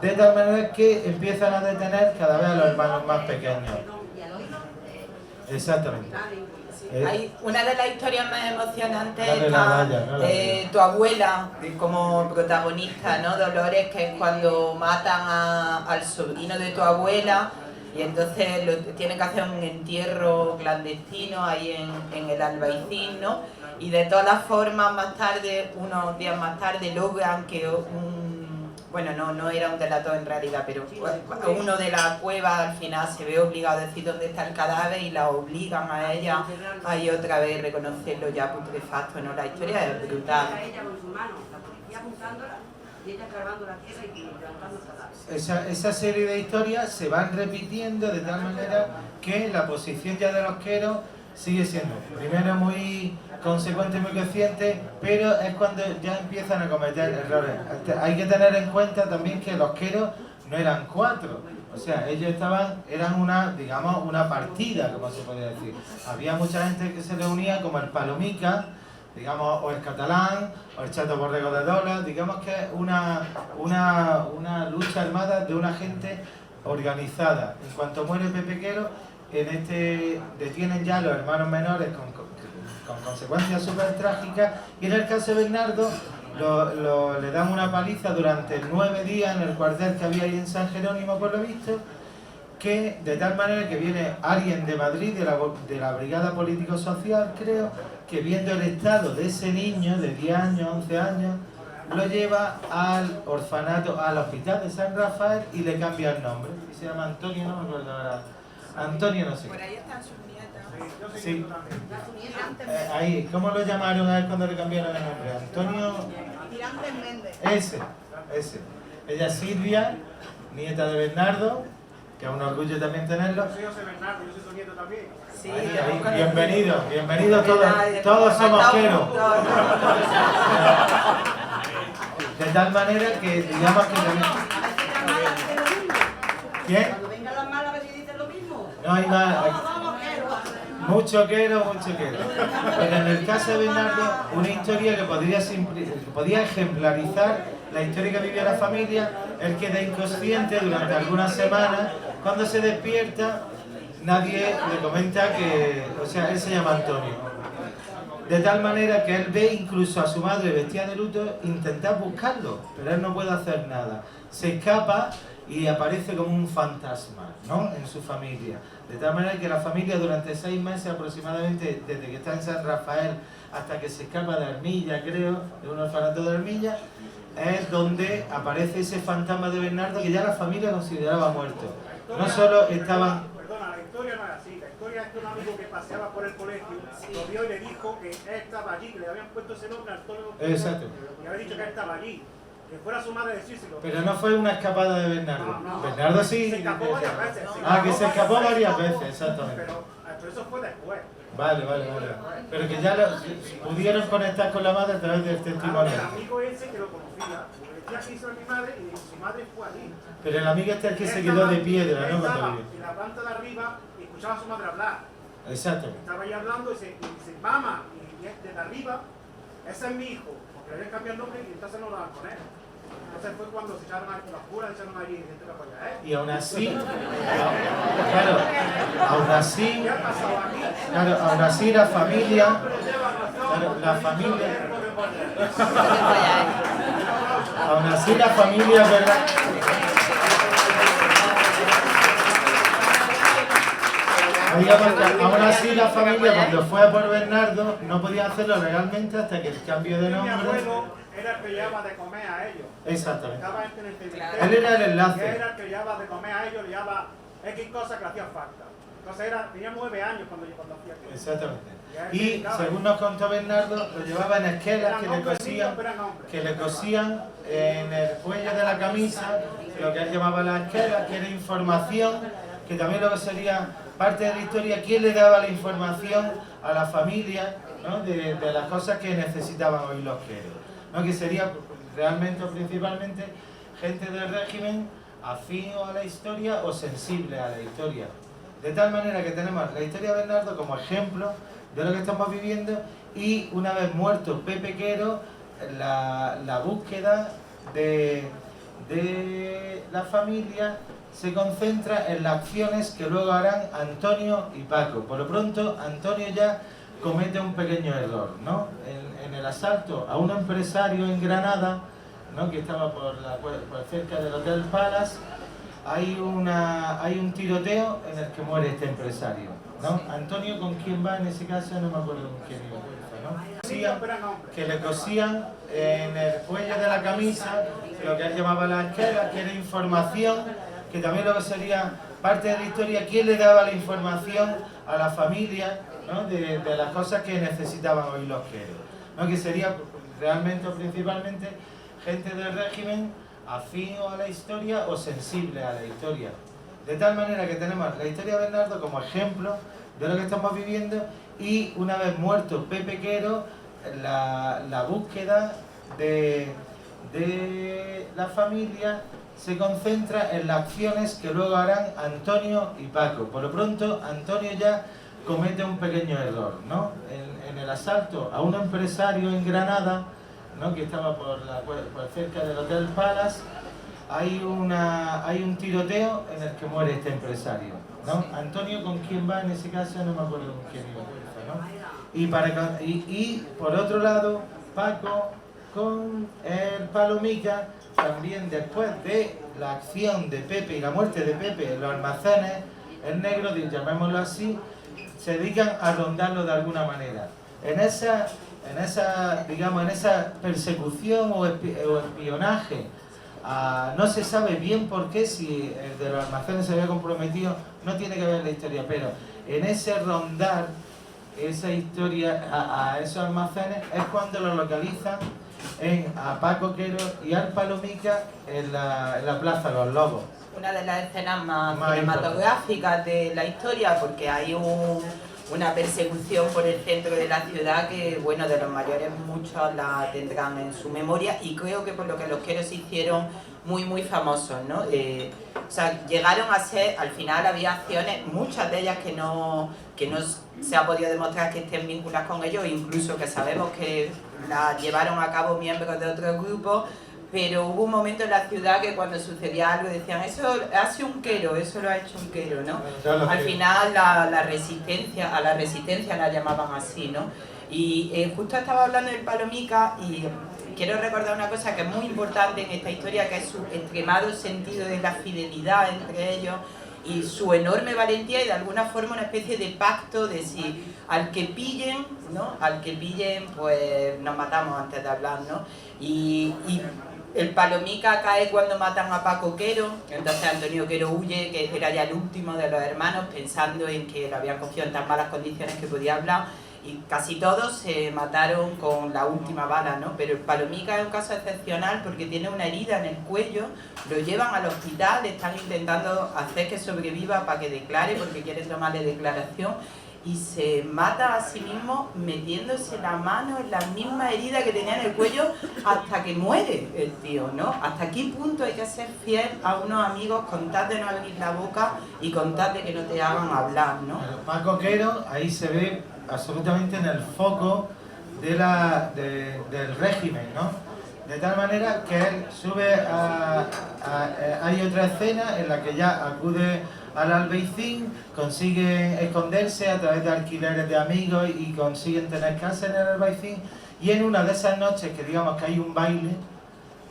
D: de tal manera que empiezan a detener cada vez a los hermanos más pequeños. Exactamente.
E: Hay una de las historias más emocionantes
D: Dale
E: está
D: la raya, ¿no?
E: tu abuela como protagonista, ¿no? Dolores, que es cuando matan al sobrino de tu abuela y entonces tienen que hacer un entierro clandestino ahí en el Albaicín, ¿no? Y de todas formas, más tarde, unos días más tarde, logran que bueno, no era un delator en realidad, pero uno de la cueva al final se ve obligado a decir dónde está el cadáver y la obligan a ella a ir otra vez reconocerlo ya putrefacto, ¿no? La historia es brutal.
F: Ella con su mano, la policía apuntándola y ella cargando la tierra y levantando el cadáver.
D: Esa serie de historias se van repitiendo de tal manera que la posición ya de los queros sigue siendo, primero, muy consecuente y muy consciente, pero es cuando ya empiezan a cometer errores. Hay que tener en cuenta también que los queros no eran 4, o sea, ellos eran una partida, como se podría decir. Había mucha gente que se reunía, como el Palomica, digamos, o el Catalán, o el Chato Borrego de Dola, digamos que es una lucha armada de una gente organizada. En cuanto muere Pepe Quero, detienen ya a los hermanos menores con consecuencias súper trágicas, y en el caso de Bernardo le dan una paliza durante 9 días en el cuartel que había ahí en San Jerónimo, por lo visto, que de tal manera que viene alguien de Madrid, de la Brigada Político-Social, creo, que viendo el estado de ese niño de 10 años, 11 años, lo lleva al orfanato, al hospital de San Rafael y le cambia el nombre. Y se llama Antonio, no me acuerdo ahora. Antonio no sé.
E: Por ahí están sus nietas.
D: Sí. Ahí, ¿cómo lo llamaron a él cuando le cambiaron el nombre? Antonio...
F: Tirantes Méndez.
D: Ese. Ella es Silvia, nieta de Bernardo, que es un orgullo también tenerlo.
C: Yo soy Bernardo, yo soy su nieto también.
E: Sí,
D: bienvenido todos somos queros. De tal manera que digamos que... ¿Quién?
F: Cuando vengan las malas, a ver si dicen lo mismo.
D: No hay más.
F: Vamos, quero.
D: Mucho quero. Pero en el caso de Bernardo, una historia que podía ejemplarizar la historia que vivía la familia. Él queda inconsciente durante algunas semanas. Cuando se despierta, nadie le comenta que... O sea, él se llama Antonio. De tal manera que él ve incluso a su madre vestida de luto intentar buscarlo, pero él no puede hacer nada. Se escapa y aparece como un fantasma, ¿no?, en su familia. De tal manera que la familia durante 6 meses aproximadamente, desde que está en San Rafael hasta que se escapa de Armilla, creo, de un orfanato de Armilla, es donde aparece ese fantasma de Bernardo que ya la familia consideraba muerto. No solo estaban...
C: Perdona, la historia no es así. La historia es que un amigo que paseaba por el colegio lo vio y le dijo que él estaba allí, que le habían puesto ese nombre a Antonio.
D: Exacto.
C: Y había dicho que él estaba allí. Que fuera su madre a decírselo.
D: Pero no fue una escapada de Bernardo.
C: No.
D: Bernardo sí.
C: Se escapó varias veces.
D: Que se escapó varias veces, exactamente.
C: Pero eso fue después.
D: Vale. Pero que ya pudieron conectar con la madre a través del testimonio.
C: El amigo ese que lo conocía, le decía que hizo a mi madre y su madre fue allí.
D: Pero el amigo este es el que se quedó de piedra, ¿no?
C: Estaba
D: Cuando
C: en la planta de arriba y escuchaba a su madre hablar.
D: Exacto.
C: Estaba ahí hablando y dice, mamá, y desde arriba, ese es mi hijo, porque le habían cambiado el nombre y entonces no lo daban con él. Entonces fue cuando se echaron a los curas, se echaron allí gente que apoya, ¿eh?
D: Y aún así, claro, aún así,
C: ¿Qué ha pasado aquí?
D: claro, aún así la familia, aún así la familia, ¿verdad? Aún así la familia, cuando fue a por Bernardo, no podía hacerlo legalmente hasta que el cambio de
C: Mi
D: nombre...
C: abuelo era el que llevaba de comer a ellos.
D: Exactamente.
C: Estaba en el cementerio.
D: Él era el
C: Y
D: enlace.
C: era el que llevaba de comer a ellos, le llevaba X cosas que le hacían falta. Entonces tenía 9 años cuando hacía aquello.
D: Exactamente. Y según nos contó Bernardo, lo llevaba en esquelas que le cosían en el cuello de la camisa, lo que él llamaba las esquelas, que era información, que también lo que sería parte de la historia, quién le daba la información a la familia, ¿no?, de las cosas que necesitaban hoy los queros, ¿no?, que sería realmente o principalmente gente del régimen afín a la historia o sensible a la historia. De tal manera que tenemos la historia de Bernardo como ejemplo de lo que estamos viviendo, y una vez muerto Pepe Quero, la búsqueda de la familia se concentra en las acciones que luego harán Antonio y Paco. Por lo pronto, Antonio ya comete un pequeño error, ¿no? En el asalto a un empresario en Granada, ¿no?, que estaba por cerca del Hotel Palace, hay un tiroteo en el que muere este empresario, ¿no? Antonio, ¿con quién va en ese caso? No me acuerdo con quién iba, ¿no? Que le cosían en el cuello de la camisa lo que él llamaba la esquela, que era información, que también lo que sería parte de la historia, quién le daba la información a la familia, ¿no?, de las cosas que necesitaban oír los queros, ¿no?, que sería realmente o principalmente gente del régimen afín a la historia o sensible a la historia. De tal manera que tenemos la historia de Bernardo como ejemplo de lo que estamos viviendo, y una vez muerto Pepe Quero, la búsqueda de la familia se concentra en las acciones que luego harán Antonio y Paco. Por lo pronto, Antonio ya comete un pequeño error, ¿no? En el asalto a un empresario en Granada, ¿no?, que estaba por cerca del Hotel Palace, hay un tiroteo en el que muere este empresario, ¿no? Antonio, ¿con quién va en ese caso? No me acuerdo con quién iba, ¿no? Y por otro lado, Paco con el Palomica, también después de la acción de Pepe y la muerte de Pepe en los almacenes, el negro, llamémoslo así, se dedican a rondarlo de alguna manera. En esa persecución o espionaje, no se sabe bien por qué, si el de los almacenes se había comprometido, no tiene que ver la historia, pero en ese rondar esa historia a esos almacenes es cuando lo localizan a Paco Quero y al Palomica en la Plaza de los Lobos.
E: Una de las escenas más cinematográficas de la historia, porque hay una persecución por el centro de la ciudad que, bueno, de los mayores muchos la tendrán en su memoria, y creo que por lo que los Queros se hicieron muy famosos, ¿no? O sea, llegaron a ser, al final había acciones, muchas de ellas que no se ha podido demostrar que estén vinculadas con ellos, incluso que sabemos que las llevaron a cabo miembros de otros grupos, pero hubo un momento en la ciudad que cuando sucedía algo decían, eso hace un Quero, eso lo ha hecho un Quero, ¿no? Al final a la resistencia la llamaban así, ¿no? Y justo estaba hablando del Palomica, y quiero recordar una cosa que es muy importante en esta historia, que es su extremado sentido de la fidelidad entre ellos y su enorme valentía, y de alguna forma una especie de pacto de si al que pillen, ¿no?, al que pillen, pues nos matamos antes de hablar, ¿no? Y el Palomica cae cuando matan a Paco Quero, entonces Antonio Quero huye, que era ya el último de los hermanos, pensando en que lo habían cogido en tan malas condiciones que podía hablar, y casi todos se mataron con la última bala, ¿no? Pero el Palomica es un caso excepcional porque tiene una herida en el cuello, lo llevan al hospital, están intentando hacer que sobreviva para que declare, porque quieren tomarle declaración, y se mata a sí mismo metiéndose la mano en la misma herida que tenía en el cuello hasta que muere el tío, ¿no? ¿Hasta qué punto hay que ser fiel a unos amigos, contar de no abrir la boca y contar de que no te hagan hablar, ¿no?
D: Pero Paco Quero ahí se ve absolutamente en el foco del régimen, ¿no? De tal manera que él sube hay otra escena en la que ya acude al Albaicín, consiguen esconderse a través de alquileres de amigos y consiguen tener casa en el Albaicín, y en una de esas noches que digamos que hay un baile,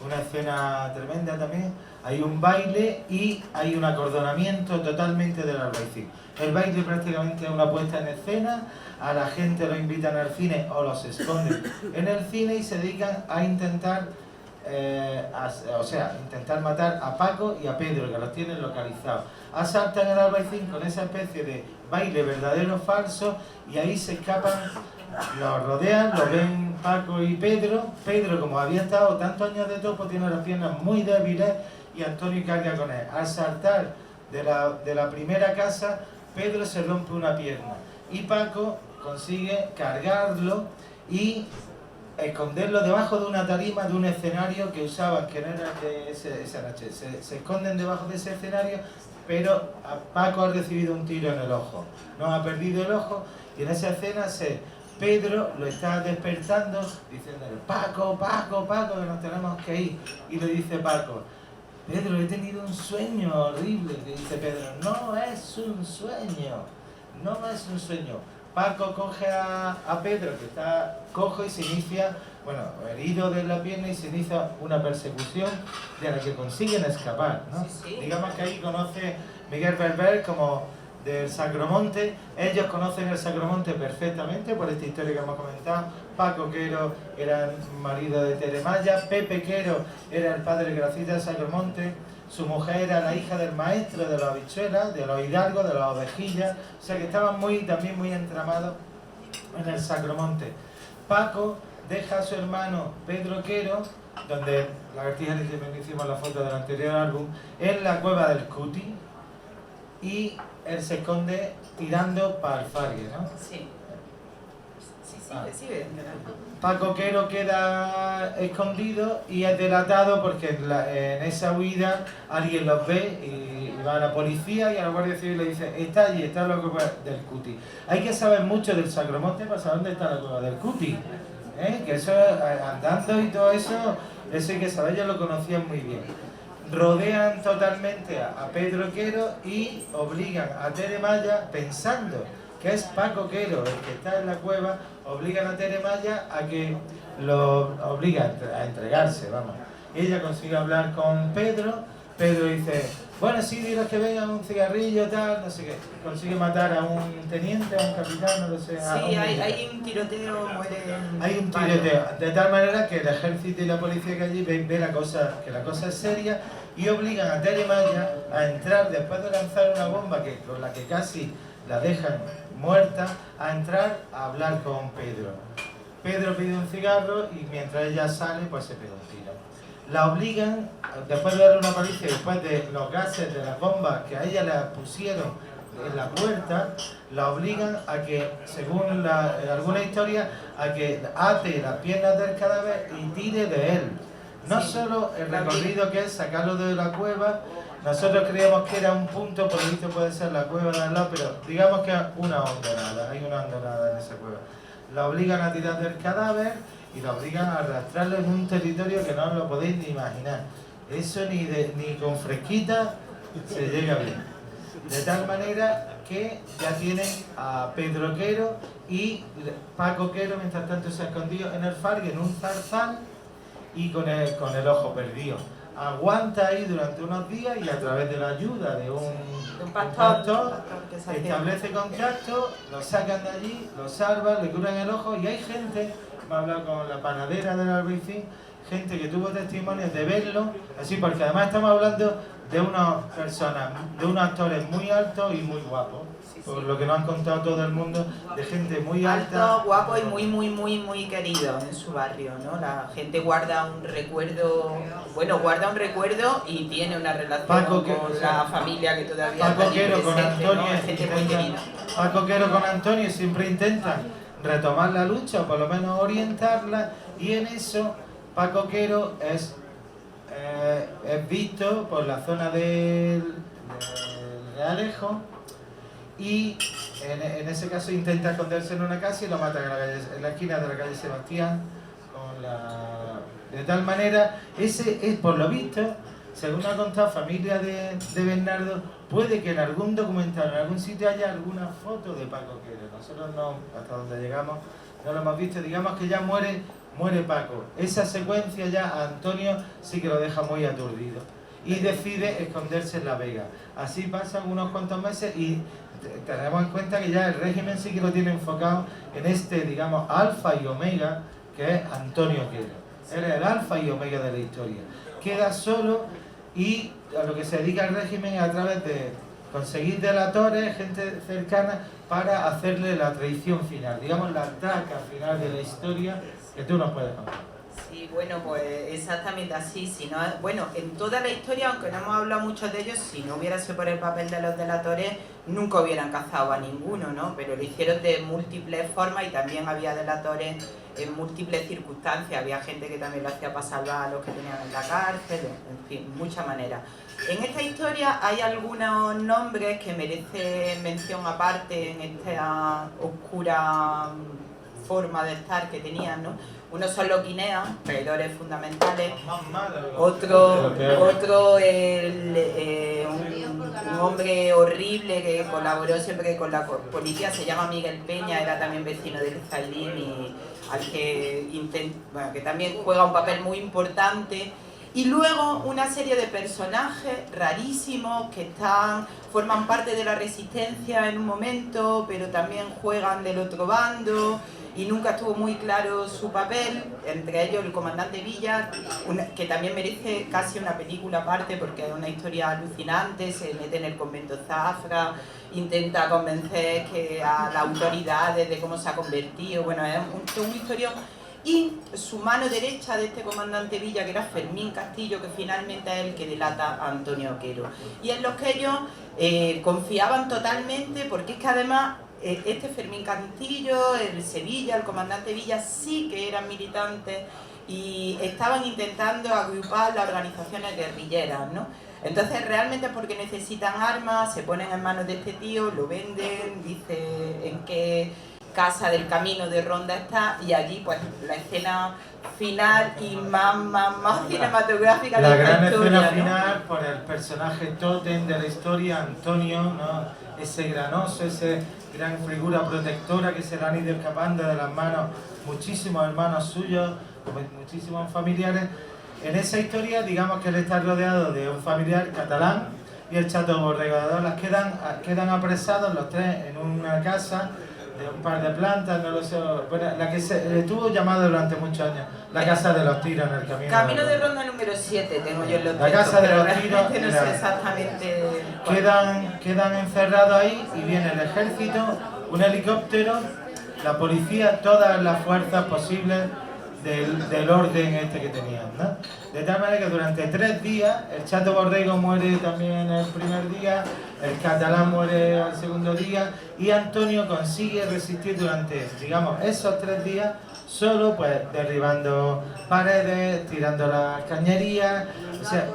D: una escena tremenda también, hay un baile y hay un acordonamiento totalmente del Albaicín. El baile prácticamente es una puesta en escena, a la gente lo invitan al cine o los esconden en el cine y se dedican a intentar intentar matar a Paco y a Pedro, que los tienen localizados. Asaltan el Albaicín con esa especie de baile verdadero falso, y ahí se escapan, los rodean, lo ven Paco y Pedro. Pedro, como había estado tantos años de topo, tiene las piernas muy débiles y Antonio carga con él. Al saltar de la primera casa, Pedro se rompe una pierna y Paco consigue cargarlo y esconderlo debajo de una tarima de un escenario que usaban, que no era de esa noche. Se esconden debajo de ese escenario, pero Paco ha recibido un tiro en el ojo, no ha perdido el ojo, y en esa escena Pedro lo está despertando diciéndole: Paco, Paco, Paco, que nos tenemos que ir. Y le dice Paco: Pedro, he tenido un sueño horrible. Que dice Pedro, no es un sueño, no es un sueño. Paco coge a Pedro, que está cojo, y se inicia, bueno, herido de la pierna, y se inicia una persecución de la que consiguen escapar, ¿no?
E: Sí.
D: Digamos que ahí conoce Miguel Berber como del Sacromonte. Ellos conocen el Sacromonte perfectamente por esta historia que hemos comentado. Paco Quero era el marido de Tere Maya, Pepe Quero era el padre de Gracita del Sacromonte, su mujer era la hija del maestro de los habichuelas, de los hidalgos, de las ovejillas, o sea que estaban también muy entramados en el Sacromonte. Paco deja a su hermano Pedro Quero, donde la Lagartija le hicimos la foto del anterior álbum, en la cueva del Cuti, y él se esconde tirando para el Fargue, ¿no?
E: Sí. Sí,
D: Paco Quero queda escondido y es delatado porque en esa huida alguien los ve y va a la policía y a la Guardia Civil le dice: está allí, está la cueva del Cuti. Hay que saber mucho del Sacromonte para saber dónde está la cueva del Cuti, que eso, andando y todo eso hay que saber, ellos lo conocían muy bien. Rodean totalmente a Pedro Quero y obligan a Tere Maya, pensando que es Paco Quero el que está en la cueva, obligan a Tere Maya a que lo obliga a entregarse, vamos. Ella consigue hablar con Pedro, Pedro dice: bueno, sí, diles que vengan, un cigarrillo, tal, no sé qué. Consigue matar a un teniente, a un capitán, no lo sé.
E: Sí, hay un tiroteo,
D: hay un tiroteo, de tal manera que el ejército y la policía que allí ve que la cosa es seria, y obligan a Tere Maya a entrar, después de lanzar una bomba con la que casi la dejan muerta, a entrar a hablar con Pedro. Pedro pide un cigarro y mientras ella sale, pues se pega un tiro. La obligan, después de darle una paliza y después de los gases de las bombas que a ella le pusieron en la puerta, la obligan a que, según alguna historia, a que ate las piernas del cadáver y tire de él. No solo el recorrido que es sacarlo de la cueva, nosotros creíamos que era un punto, por lo visto puede ser la cueva de al lado, pero digamos que es una hondonada, hay una hondonada en esa cueva. La obligan a tirar del cadáver y la obligan a arrastrarlo en un territorio que no os lo podéis ni imaginar. Eso ni con fresquita se llega bien. De tal manera que ya tienen a Pedro Quero y Paco Quero, mientras tanto se ha escondido en el Fargue, en un zarzal, y con el ojo perdido. Aguanta ahí durante unos días y a través de la ayuda de un pastor establece contacto, lo sacan de allí, lo salvan, le curan el ojo, y hay gente, me ha hablado con la panadera del Albaicín, gente que tuvo testimonios de verlo, así, porque además estamos hablando de unas personas, de unos actores muy altos y muy guapos. Por lo que nos han contado todo el mundo, de gente muy alta,
E: alto, guapo y muy querido en su barrio, ¿no? La gente guarda un recuerdo y tiene una relación con la familia que todavía
D: Paco Quero con Antonio,
E: ¿no? Gente muy querida.
D: Paco Quero con Antonio siempre intentan retomar la lucha, o por lo menos orientarla, y en eso Paco Quero es visto por la zona del Realejo, y en ese caso intenta esconderse en una casa y lo matan en la esquina de la calle Sebastián, de tal manera, ese es, por lo visto, según ha contado familia de Bernardo, puede que en algún documental, en algún sitio haya alguna foto de Paco Quero. Nosotros no, hasta donde llegamos, no lo hemos visto. Digamos que ya muere Paco. Esa secuencia ya a Antonio sí que lo deja muy aturdido y decide esconderse en La Vega. Así pasan unos cuantos meses y tenemos en cuenta que ya el régimen sí que lo tiene enfocado en este, digamos, alfa y omega, que es Antonio Quero. Él es el alfa y omega de la historia. Queda solo, y a lo que se dedica el régimen es a través de conseguir delatores, gente cercana, para hacerle la traición final, digamos la traca final de la historia que tú nos puedes contar.
E: Sí, bueno, pues exactamente así. Si no, bueno, en toda la historia, aunque no hemos hablado mucho de ellos, si no hubiera sido por el papel de los delatores, nunca hubieran cazado a ninguno, ¿no? Pero lo hicieron de múltiples formas y también había delatores en múltiples circunstancias. Había gente que también lo hacía para salvar a los que tenían en la cárcel, en fin, muchas maneras. En esta historia hay algunos nombres que merecen mención aparte en esta oscura forma de estar que tenían, ¿no? Unos son los guineas, traidores fundamentales.
D: Más malos.
E: Otro un hombre horrible que colaboró siempre con la policía, se llama Miguel Peña, era también vecino de Zaldín y al que también juega un papel muy importante. Y luego una serie de personajes rarísimos que forman parte de la resistencia en un momento, pero también juegan del otro bando y nunca estuvo muy claro su papel, entre ellos el comandante Villa, que también merece casi una película aparte porque es una historia alucinante, se mete en el convento Zafra, intenta convencer a las autoridades de cómo se ha convertido, bueno, es una historia. Y su mano derecha de este comandante Villa, que era Fermín Castillo, que finalmente es el que delata a Antonio Oquero. Y en los que ellos confiaban totalmente, porque es que además este Fermín Castillo, el Sevilla, el comandante Villa, sí que eran militantes y estaban intentando agrupar las organizaciones guerrilleras, ¿no? Entonces realmente es porque necesitan armas, se ponen en manos de este tío, lo venden, dice en qué casa del Camino de Ronda está, y allí pues la escena final y más cinematográfica de
D: la
E: la
D: gran
E: historia,
D: escena
E: ¿no?
D: final por el personaje tótem de la historia, Antonio, ¿no? Ese gran oso, ese gran figura protectora que se le han ido escapando de las manos muchísimos hermanos suyos, muchísimos familiares. En esa historia, digamos que él está rodeado de un familiar catalán y el Chato Borrego. Las quedan apresados los tres en una casa de un par de plantas, no lo sé, bueno, la que se estuvo llamada durante muchos años, la Casa de los Tiros en el
E: Camino de Ronda número 7 tengo yo en los
D: La
E: textos,
D: Casa de
E: pero
D: los Tiros
E: realmente no sé exactamente
D: quedan encerrados ahí y viene el ejército, un helicóptero, la policía, todas las fuerzas posibles del orden este que tenían, ¿no? De tal manera que durante 3 días, el Chato Borrego muere también el primer día, el catalán muere al segundo día y Antonio consigue resistir durante, digamos, esos 3 días, solo pues derribando paredes, tirando las cañerías, o sea,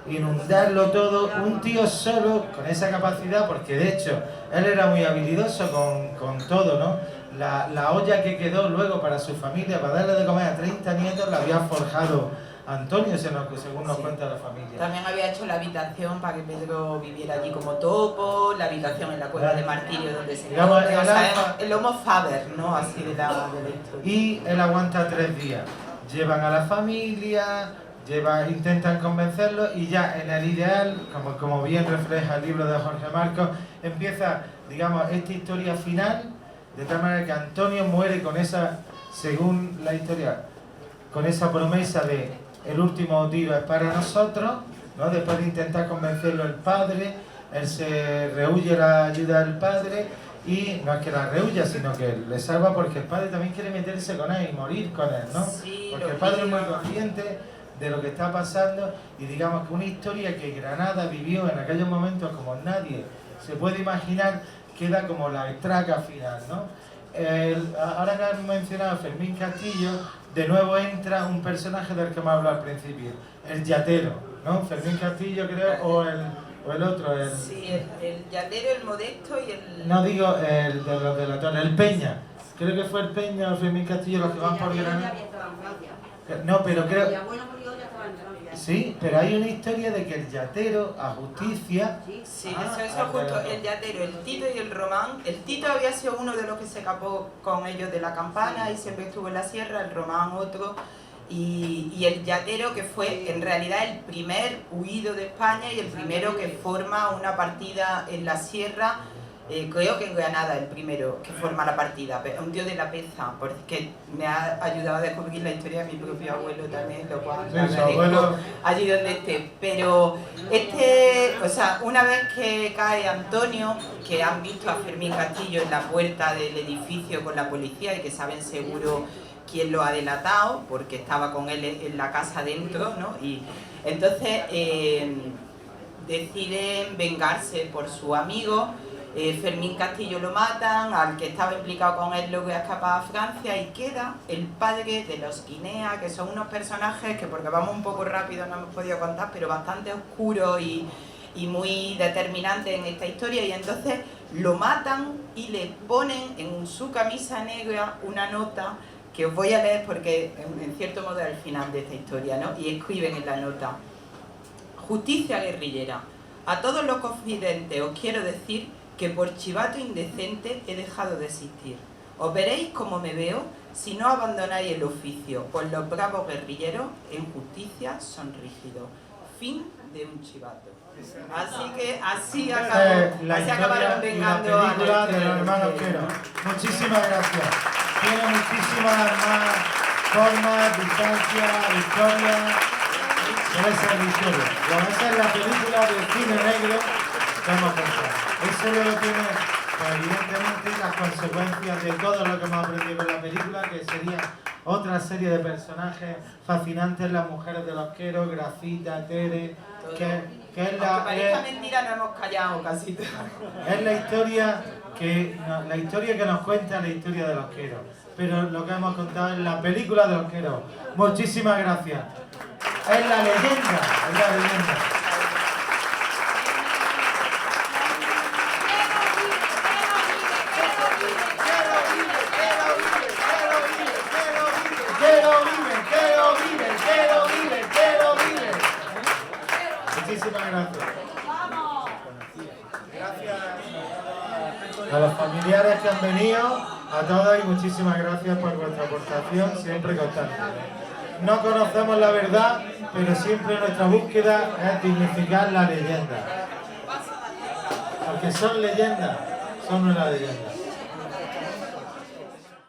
D: inundarlo todo, un tío solo con esa capacidad, porque de hecho él era muy habilidoso con todo, ¿no? La olla que quedó luego para su familia, para darle de comer a 30 nietos, la había forjado Antonio, según nos cuenta la familia.
E: También había hecho la habitación para que Pedro viviera allí como topo, la habitación en la cueva de Martirio donde se el Homo Faber, ¿no? Así de la historia.
D: Y él aguanta 3 días. Llevan a la familia, intentan convencerlo y ya en el ideal, como bien refleja el libro de Jorge Marcos, empieza, digamos, esta historia final, de tal manera que Antonio muere con esa, según la historia, con esa promesa de el último tiro es para nosotros, ¿no? Después de intentar convencerlo el padre, él se rehúye la ayuda del padre y no es que la rehuya, sino que le salva porque el padre también quiere meterse con él y morir con él, ¿no?
E: Sí,
D: porque el padre es muy consciente de lo que está pasando y digamos que una historia que Granada vivió en aquellos momentos como nadie se puede imaginar, queda como la estraca final, ¿no? Ahora que han mencionado a Fermín Castillo, de nuevo entra un personaje del que me hablado al principio, el yatero, ¿no? Fermín Castillo creo, o el otro,
E: Sí, el yatero, el modesto y el...
D: No digo el de los delatores, el Peña, creo que fue el Peña o Fermín Castillo los que van por Granada. No, pero creo... Sí, pero hay una historia de que el yatero a justicia...
E: Sí, eso justo, el yatero, el Tito y el Román. El Tito había sido uno de los que se escapó con ellos de la campana y siempre estuvo en la sierra, el Román otro. Y el yatero que fue en realidad el primer huido de España y el primero que forma una partida en la sierra, creo que en Granada el primero que forma la partida, un tío de la Peza, porque me ha ayudado a descubrir la historia de mi propio abuelo también, lo cual agradezco allí donde esté. Pero o sea, una vez que cae Antonio, que han visto a Fermín Castillo en la puerta del edificio con la policía y que saben seguro quién lo ha delatado, porque estaba con él en la casa dentro, ¿no? Y entonces deciden vengarse por su amigo. Fermín Castillo lo matan, al que estaba implicado con él logra escapar a Francia y queda el padre de los Guinea, que son unos personajes que, porque vamos un poco rápido, no hemos podido contar, pero bastante oscuros y muy determinantes en esta historia, y entonces lo matan y le ponen en su camisa negra una nota que os voy a leer porque en cierto modo es el final de esta historia, ¿no? Y escriben en la nota: justicia guerrillera. A todos los confidentes os quiero decir que por chivato indecente he dejado de existir. Os veréis como me veo si no abandonáis el oficio, pues los bravos guerrilleros en justicia son rígidos. Fin de un chivato. Así que así acabaron vengando
D: la película de los hermanos Quero. Muchísimas gracias. Tiene muchísimas más formas, distancias, historias. Pero esa es la historia. Esa es la película del cine negro que hemos pensado. Eso luego tiene, pues, evidentemente, las consecuencias de todo lo que hemos aprendido con la película, que sería otra serie de personajes fascinantes, las mujeres de los Quero, Gracita, Tere, que es la...
E: Aunque parezca mentira, no hemos callado casi todo.
D: Es la historia que nos cuenta la historia de los Quero. Pero lo que hemos contado es la película de los Quero. Muchísimas gracias. Es la leyenda, es la leyenda. Muchísimas gracias. A los familiares que han venido, a todos, y muchísimas gracias por vuestra aportación, siempre constante. No conocemos la verdad, pero siempre nuestra búsqueda es dignificar la leyenda. Porque son leyendas, son una leyenda.